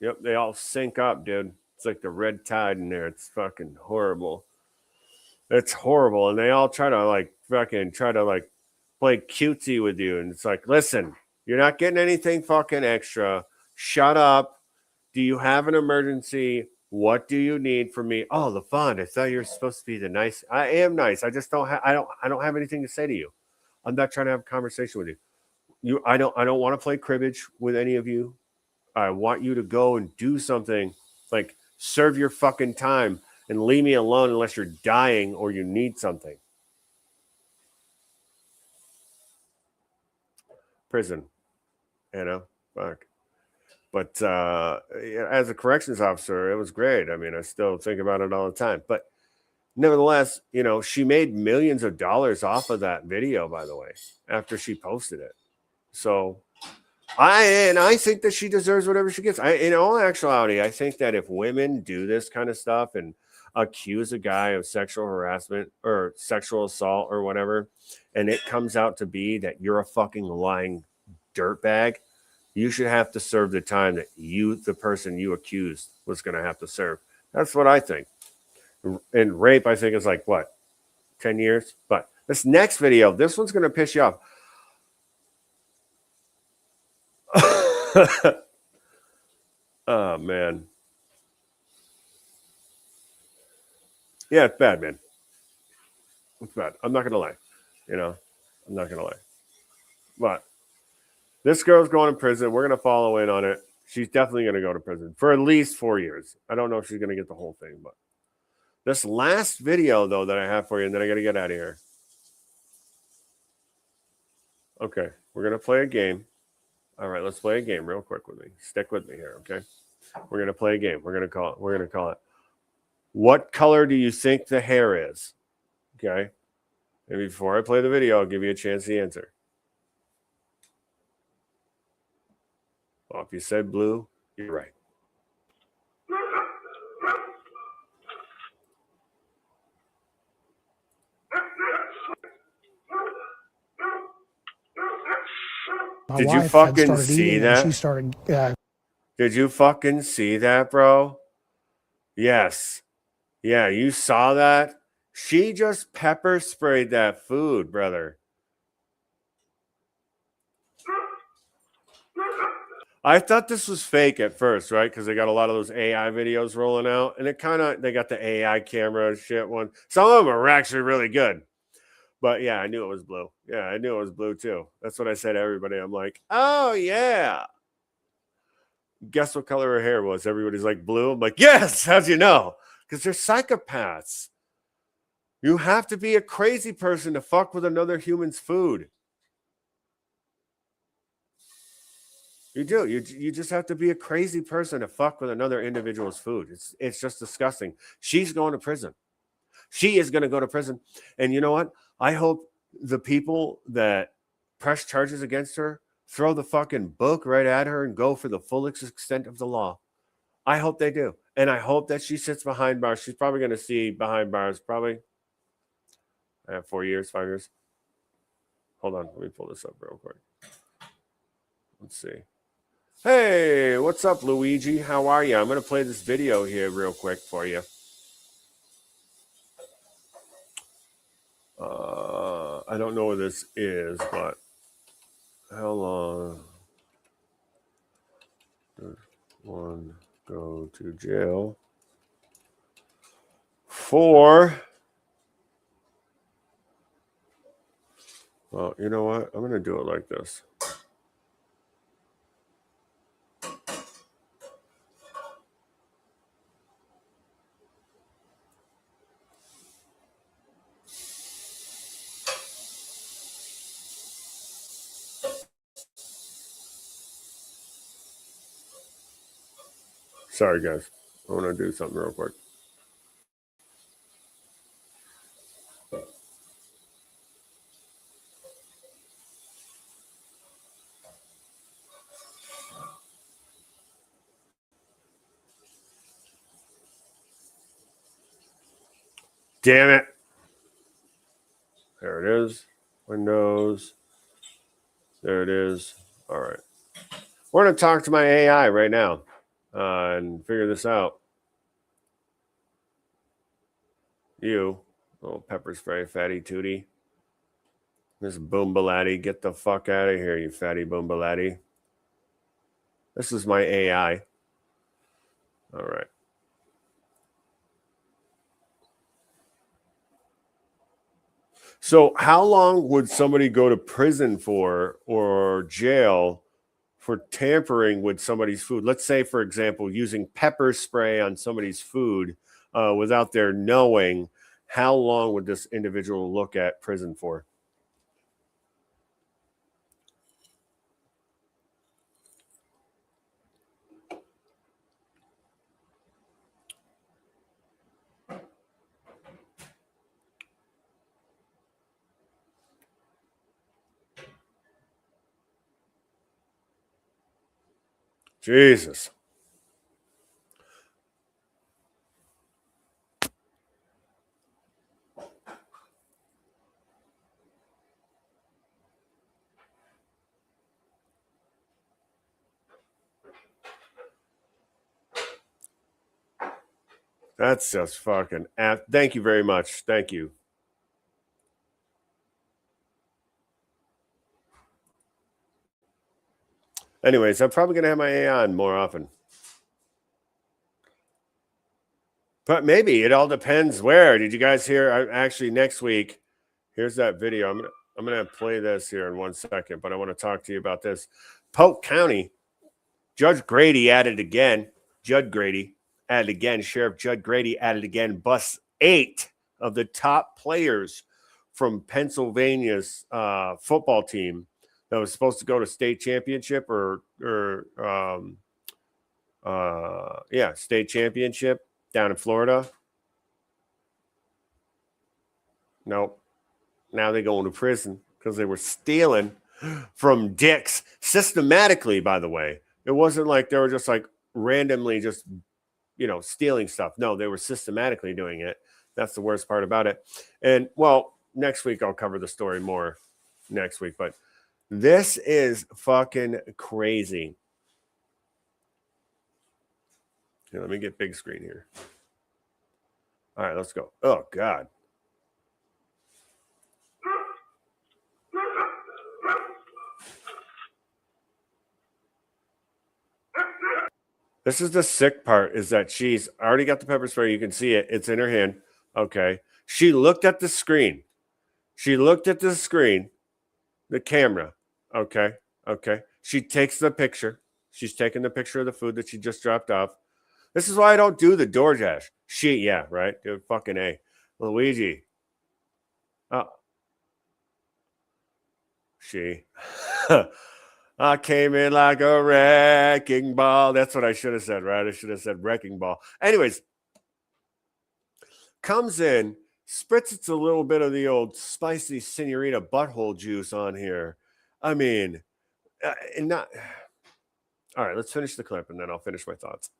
Yep, they all sync up, dude. It's like the red tide in there. It's fucking horrible. It's horrible. And they all try to play cutesy with you. And it's like, listen, you're not getting anything fucking extra. Shut up. Do you have an emergency? What do you need from me? Oh, the fund. I thought you were supposed to be the nice. I am nice. I just don't have anything to say to you. I'm not trying to have a conversation with you. I don't want to play cribbage with any of you. I want you to go and do something, like serve your fucking time and leave me alone unless you're dying or you need something. Prison, fuck. But as a corrections officer, it was great. I mean, I still think about it all the time. But nevertheless, she made millions of dollars off of that video, by the way, after she posted it. So I think that she deserves whatever she gets. In all actuality, I think that if women do this kind of stuff and accuse a guy of sexual harassment or sexual assault or whatever, and it comes out to be that you're a fucking lying dirtbag, you should have to serve the time that the person you accused, was going to have to serve. That's what I think. And rape, I think, is like, what, 10 years? But this next video, this one's going to piss you off. Oh, man. Yeah, it's bad, man. It's bad. I'm not going to lie. I'm not going to lie. But this girl's going to prison. We're going to follow in on it. She's definitely going to go to prison for at least 4 years. I don't know if she's going to get the whole thing, but this last video, though, that I have for you, and then I got to get out of here. Okay, we're going to play a game. All right, let's play a game real quick with me. Stick with me here, okay? We're going to play a game. We're going to call it, what color do you think the hair is? Okay? Maybe before I play the video, I'll give you a chance to answer. Well, if you said blue, you're right. Did you fucking see that? She started. Did you fucking see that, bro? Yes. Yeah, you saw that? She just pepper sprayed that food, brother. I thought this was fake at first, right? Because they got a lot of those AI videos rolling out, and they got the AI camera shit one. Some of them are actually really good. But yeah, I knew it was blue. Yeah, I knew it was blue too. That's what I said to everybody. I'm like, oh yeah. Guess what color her hair was? Everybody's like, blue. I'm like, yes, how'd you know? Because they're psychopaths. You have to be a crazy person to fuck with another human's food. You do. You just have to be a crazy person to fuck with another individual's food. It's just disgusting. She's going to prison. She is going to go to prison. And you know what? I hope the people that press charges against her throw the fucking book right at her and go for the full extent of the law. I hope they do. And I hope that she sits behind bars. She's probably going to see behind bars probably 4 years, 5 years. Hold on. Let me pull this up real quick. Let's see. Hey, what's up, Luigi? How are you? I'm going to play this video here real quick for you. I don't know what this is, but how long does one go to jail for? Well, you know what? I'm going to do it like this. Sorry, guys. I want to do something real quick. Damn it. There it is. Windows. There it is. All right. We're going to talk to my AI right now and figure this out. You, little pepper spray, fatty tootie. Miss Boombalatti, get the fuck out of here, you fatty Boombalatti. This is my AI. All right. So how long would somebody go to prison for or jail for tampering with somebody's food? Let's say, for example, using pepper spray on somebody's food without their knowing. How long would this individual look at prison for? Jesus. That's just fucking. Thank you very much. Thank you. Anyways, I'm probably going to have my AI on more often. But maybe it all depends where. Did you guys hear? Actually, next week, here's that video. I'm gonna play this here in 1 second, but I want to talk to you about this. Polk County, Judge Grady added again. Judd Grady added again. Sheriff Judd Grady added again. Busts 8 of the top players from Pennsylvania's football team that was supposed to go to state championship state championship down in Florida. Nope. Now they're going to prison because they were stealing from dicks systematically, by the way. It wasn't like they were just like randomly just, stealing stuff. No, they were systematically doing it. That's the worst part about it. And well, next week I'll cover the story more next week, but this is fucking crazy. Here, let me get big screen here. All right, let's go. Oh, God. This is the sick part, is that she's already got the pepper spray. You can see it. It's in her hand. Okay. She looked at the screen. The camera. Okay. She takes the picture. She's taking the picture of the food that she just dropped off. This is why I don't do the DoorDash. Yeah, right? Dude, fucking A. Luigi. I came in like a wrecking ball. That's what I should have said, right? I should have said wrecking ball. Anyways, comes in, spritz a little bit of the old spicy senorita butthole juice on here. I mean, and not. All right, let's finish the clip and then I'll finish my thoughts.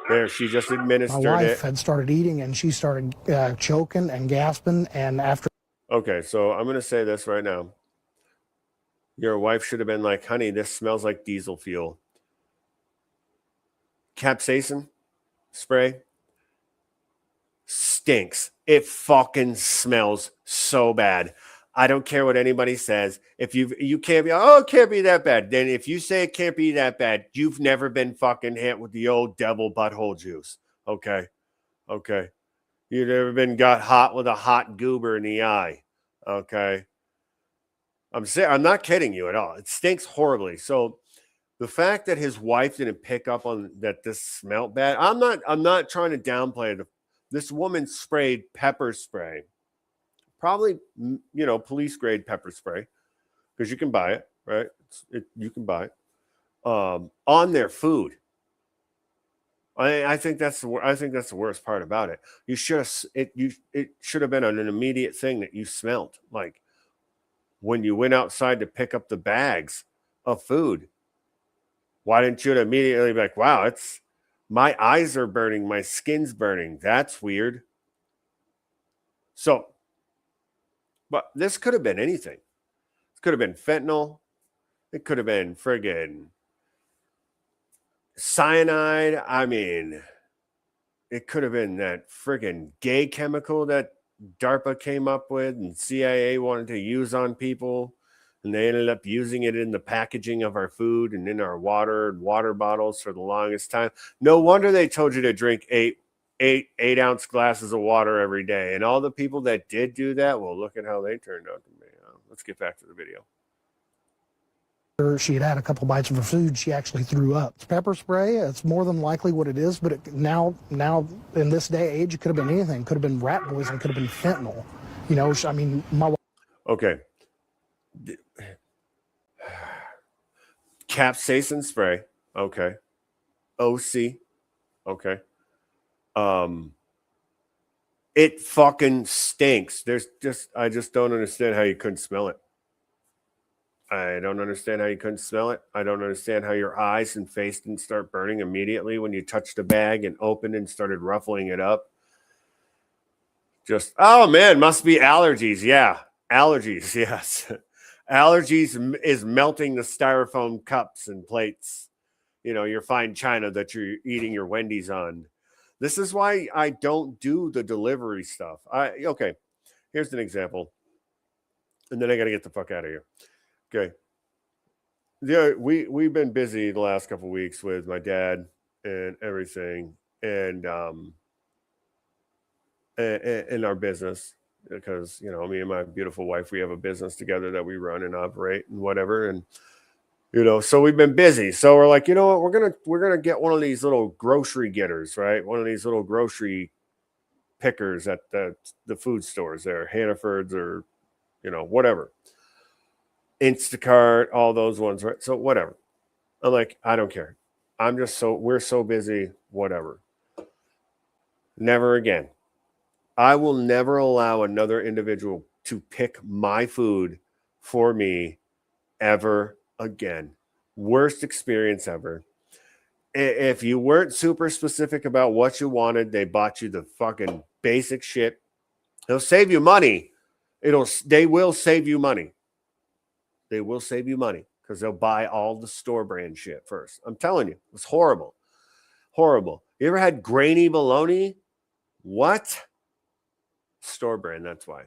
There, she just administered it. My wife had started eating and she started choking and gasping. And after. Okay, so I'm going to say this right now. Your wife should have been like, honey, this smells like diesel fuel. Capsaicin spray stinks. It fucking smells so bad. I don't care what anybody says. If you can't be, it can't be that bad. Then if you say it can't be that bad, you've never been fucking hit with the old devil butthole juice. Okay. You've never been got hot with a hot goober in the eye. Okay. I'm not kidding you at all. It stinks horribly. So the fact that his wife didn't pick up on that this smelled bad, I'm not trying to downplay it. This woman sprayed pepper spray. Probably, police grade pepper spray, because you can buy it, right? You can buy it on their food. I think that's the worst part about it. It should have been an immediate thing that you smelled, like when you went outside to pick up the bags of food. Why didn't you immediately be like, wow, my eyes are burning, my skin's burning. That's weird. So. But this could have been anything. It could have been fentanyl. It could have been friggin' cyanide. I mean, it could have been that friggin' gay chemical that DARPA came up with and CIA wanted to use on people. And they ended up using it in the packaging of our food and in our water and water bottles for the longest time. No wonder they told you to drink 8-ounce glasses of water every day. And all the people that did do that, well, look at how they turned out to be. Let's get back to the video. She had a couple bites of her food, she actually threw up. It's pepper spray. It's more than likely what it is, but now in this day age, it could have been anything. It could have been rat poison. It could have been fentanyl. I mean, Okay. Capsaicin spray. Okay. OC. Okay. It fucking stinks. I just don't understand how you couldn't smell it. I don't understand how you couldn't smell it. I don't understand how your eyes and face didn't start burning immediately when you touched the bag and opened and started ruffling it up. Oh man, must be allergies. Yeah. Allergies. Yes. Allergies is melting the styrofoam cups and plates. Your fine china that you're eating your Wendy's on. This is why I don't do the delivery stuff. Okay, here's an example. And then I got to get the fuck out of here. Okay. Yeah, we've been busy the last couple of weeks with my dad and everything. And in our business, because, me and my beautiful wife, we have a business together that we run and operate and whatever. And, so we've been busy. So we're like, what? We're going to get one of these little grocery getters, right? One of these little grocery pickers at the food stores there, Hannaford's or, whatever. Instacart, all those ones, right? So whatever. I'm like, I don't care. We're so busy, whatever. Never again. I will never allow another individual to pick my food for me ever again. Worst experience ever. If you weren't super specific about what you wanted, they bought you the fucking basic shit. They'll save you money. They will save you money. They will save you money because they'll buy all the store brand shit first. I'm telling you, it's horrible. Horrible. You ever had grainy bologna? What? Store brand, that's why.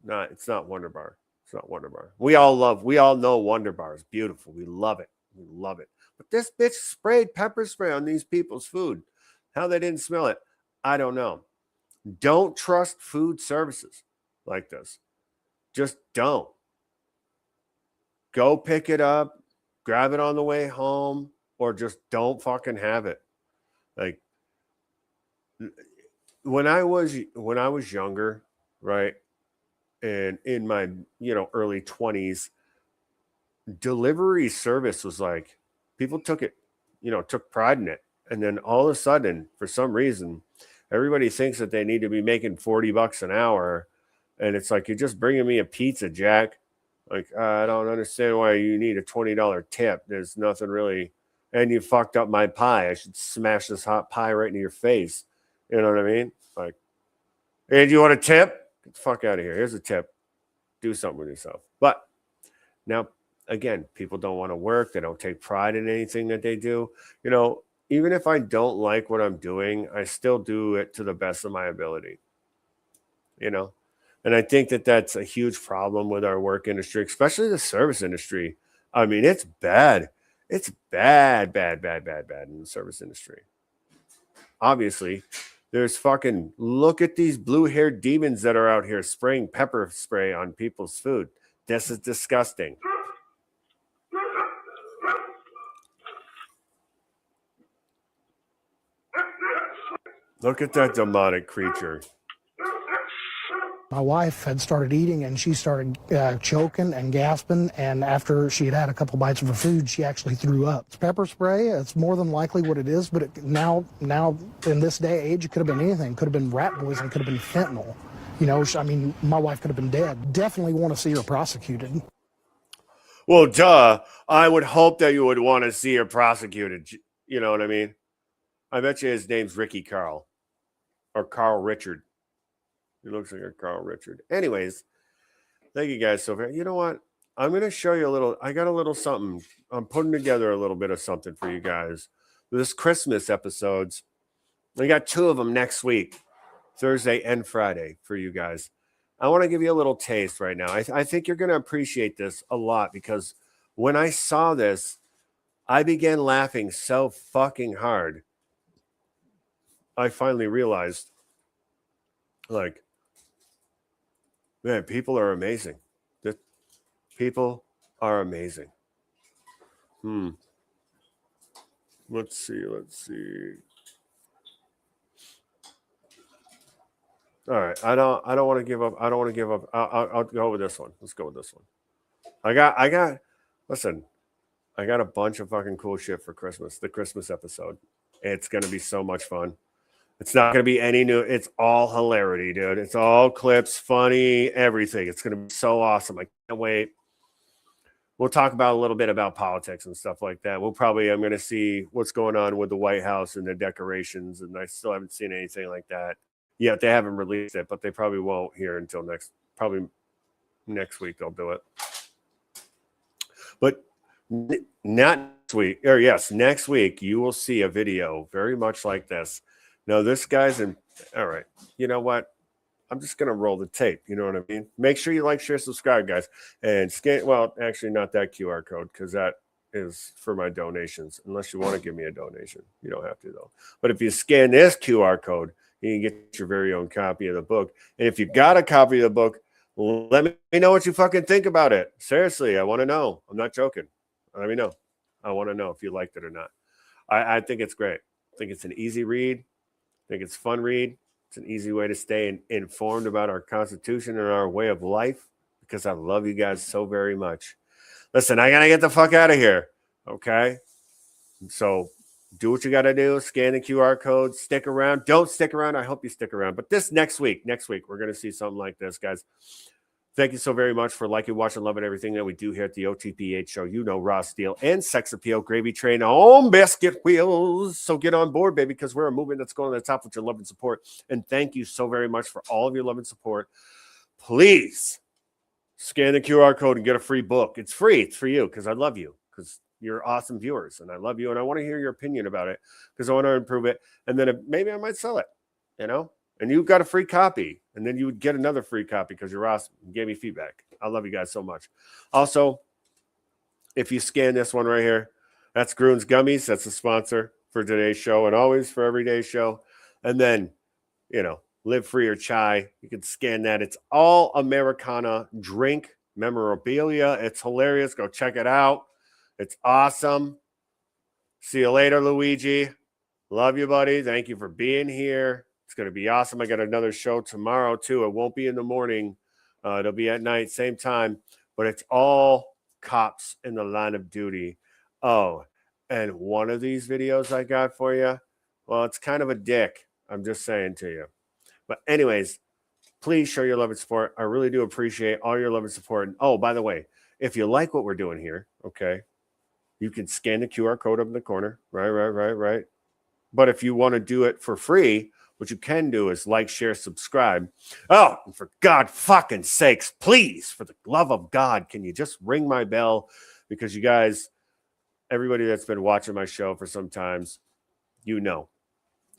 It's not Wonder Bar. It's not Wonder Bar. We all know Wonder Bar is beautiful. We love it. We love it. But this bitch sprayed pepper spray on these people's food. How they didn't smell it, I don't know. Don't trust food services like this. Just don't. Go pick it up, grab it on the way home, or just don't fucking have it. Like when I was younger, right? And in my, early 20s, delivery service was like, people took pride in it. And then all of a sudden, for some reason, everybody thinks that they need to be making $40 an hour. And it's like, you're just bringing me a pizza, Jack. Like, I don't understand why you need a $20 tip. There's nothing really. And you fucked up my pie. I should smash this hot pie right into your face. You know what I mean? Like, hey, do you want a tip? Get the fuck out of here. Here's a tip. Do something with yourself. But now, again, people don't want to work. They don't take pride in anything that they do. Even if I don't like what I'm doing, I still do it to the best of my ability. And I think that that's a huge problem with our work industry, especially the service industry. I mean, it's bad. It's bad in the service industry. Obviously, there's look at these blue-haired demons that are out here spraying pepper spray on people's food. This is disgusting. Look at that demonic creature. My wife had started eating and she started choking and gasping. And after she had a couple bites of her food, she actually threw up. It's pepper spray. It's more than likely what it is. But now in this day and age, it could have been anything. It could have been rat poison. It could have been fentanyl. My wife could have been dead. Definitely want to see her prosecuted. Well, duh. I would hope that you would want to see her prosecuted. You know what I mean? I bet you his name's Ricky Carl or Carl Richard. He looks like a Carl Richard. Anyways, thank you guys so very. You know what? I'm going to show you a little. I got a little something. I'm putting together a little bit of something for you guys. This Christmas episodes. I got 2 of them next week, Thursday and Friday for you guys. I want to give you a little taste right now. I think you're going to appreciate this a lot because when I saw this, I began laughing so fucking hard. I finally realized, like, man, people are amazing. People are amazing. Let's see. All right. I don't want to give up. I'll go with this one. Let's go with this one. I got a bunch of fucking cool shit for Christmas. The Christmas episode. It's going to be so much fun. It's not going to be any new. It's all hilarity, dude. It's all clips, funny, everything. It's going to be so awesome. I can't wait. We'll talk about a little bit about politics and stuff like that. I'm going to see what's going on with the White House and the decorations. And I still haven't seen anything like that yet. They haven't released it, but they probably won't here until next week. They'll do it. But not next week. Or yes, next week you will see a video very much like this. No, this guy's in. All right. You know what? I'm just going to roll the tape. You know what I mean? Make sure you like, share, subscribe, guys. And scan. Well, actually, not that QR code because that is for my donations. Unless you want to give me a donation. You don't have to, though. But if you scan this QR code, you can get your very own copy of the book. And if you got a copy of the book, let me know what you fucking think about it. Seriously, I want to know. I'm not joking. Let me know. I want to know if you liked it or not. I think it's great. I think it's an easy read. I think it's a fun read. It's an easy way to stay informed about our Constitution and our way of life because I love you guys so very much. Listen, I got to get the fuck out of here. Okay? So do what you got to do. Scan the QR code. Stick around. Don't stick around. I hope you stick around. But this next week, we're going to see something like this, guys. Thank you so very much for liking, watching, loving everything that we do here at the OTPH show. You know, Raw Steel and Sex Appeal Gravy Train on biscuit wheels. So get on board, baby, because we're a movement that's going to the top with your love and support. And thank you so very much for all of your love and support. Please scan the QR code and get a free book. It's free. It's for you because I love you, because you're awesome viewers. And I love you. And I want to hear your opinion about it because I want to improve it. And then maybe I might sell it, you know? And you got a free copy, and then you would get another free copy because you're awesome. You gave me feedback. I love you guys so much. Also, if you scan this one right here, that's Groon's Gummies. That's the sponsor for today's show and always for everyday's show. And then, you know, Live Free or Chai. You can scan that. It's all Americana drink memorabilia. It's hilarious. Go check it out. It's awesome. See you later, Luigi. Love you, buddy. Thank you for being here. It's going to be awesome. I got another show tomorrow, too. It won't be in the morning. It'll be at night, same time. But it's all cops in the line of duty. Oh, and one of these videos I got for you, well, it's kind of a dick. I'm just saying to you. But anyways, please show your love and support. I really do appreciate all your love and support. And, oh, by the way, if you like what we're doing here, okay, you can scan the QR code up in the corner. Right. But if you want to do it for free, what you can do is like, share, subscribe. Oh, and for God fucking sakes, please, for the love of God, can you just ring my bell? Because you guys, everybody that's been watching my show for some times, you know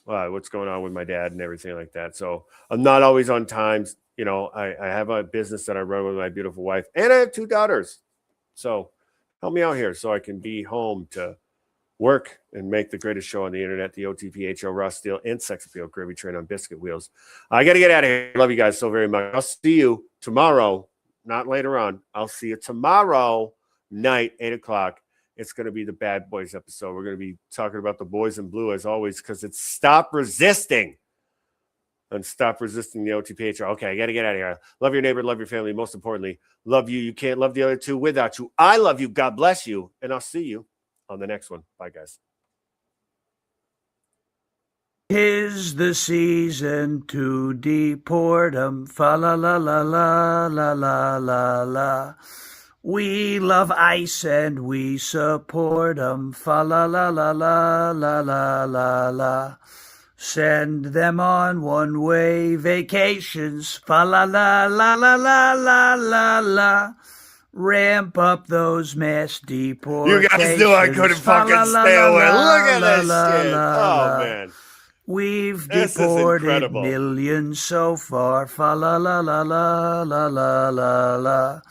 what's going on with my dad and everything like that. So I'm not always on times. You know, I have a business that I run with my beautiful wife, and I have 2 daughters. So help me out here so I can be home to work and make the greatest show on the internet, the OTPHO, Raw Steel, and Sex Appeal Gravy Train on biscuit wheels. I got to get out of here. Love you guys so very much. I'll see you tomorrow, not later on. I'll see you tomorrow night, 8 o'clock. It's going to be the Bad Boys episode. We're going to be talking about the boys in blue as always because it's Stop Resisting. And Stop Resisting the OTPHO. Okay, I got to get out of here. Love your neighbor, love your family. Most importantly, love you. You can't love the other two without you. I love you. God bless you. And I'll see you on the next one. Bye, guys. 'Tis the season to deport 'em. Fa la la la la la la la la. We love ICE and we support 'em. Fa la la la la la la la la. Send them on one-way vacations. Fa la la la la la la la la. Ramp up those mass deportations. You guys knew I couldn't fucking stay away. Look at this shit. Oh, man. We've deported millions so far. Fa la la la la la la la la.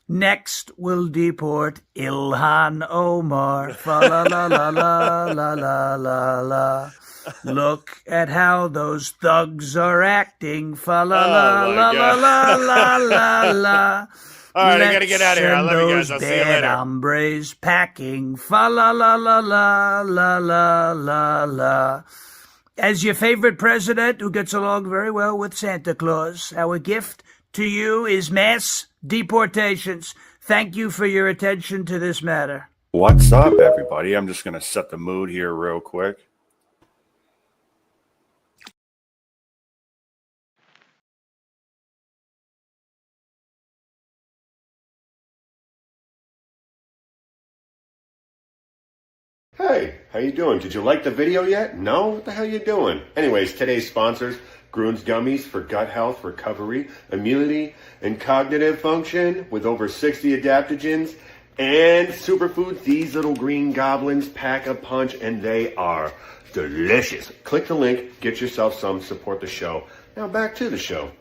Next we'll deport Ilhan Omar. Fa la la la la la la la la. Look at how those thugs are acting. Fa la la la la la la la la. All right, I got to get out of here. I love you guys. I'll see you later. Hombres packing. Fa la la la la la la la la. As your favorite president who gets along very well with Santa Claus, our gift to you is mass deportations. Thank you for your attention to this matter. What's up, everybody? I'm just going to set the mood here real quick. Hey, how you doing? Did you like the video yet? No? What the hell you doing? Anyways, today's sponsors, Groon's Gummies for gut health, recovery, immunity, and cognitive function with over 60 adaptogens, and superfoods. These little green goblins pack a punch, and they are delicious. Click the link, get yourself some, support the show. Now back to the show.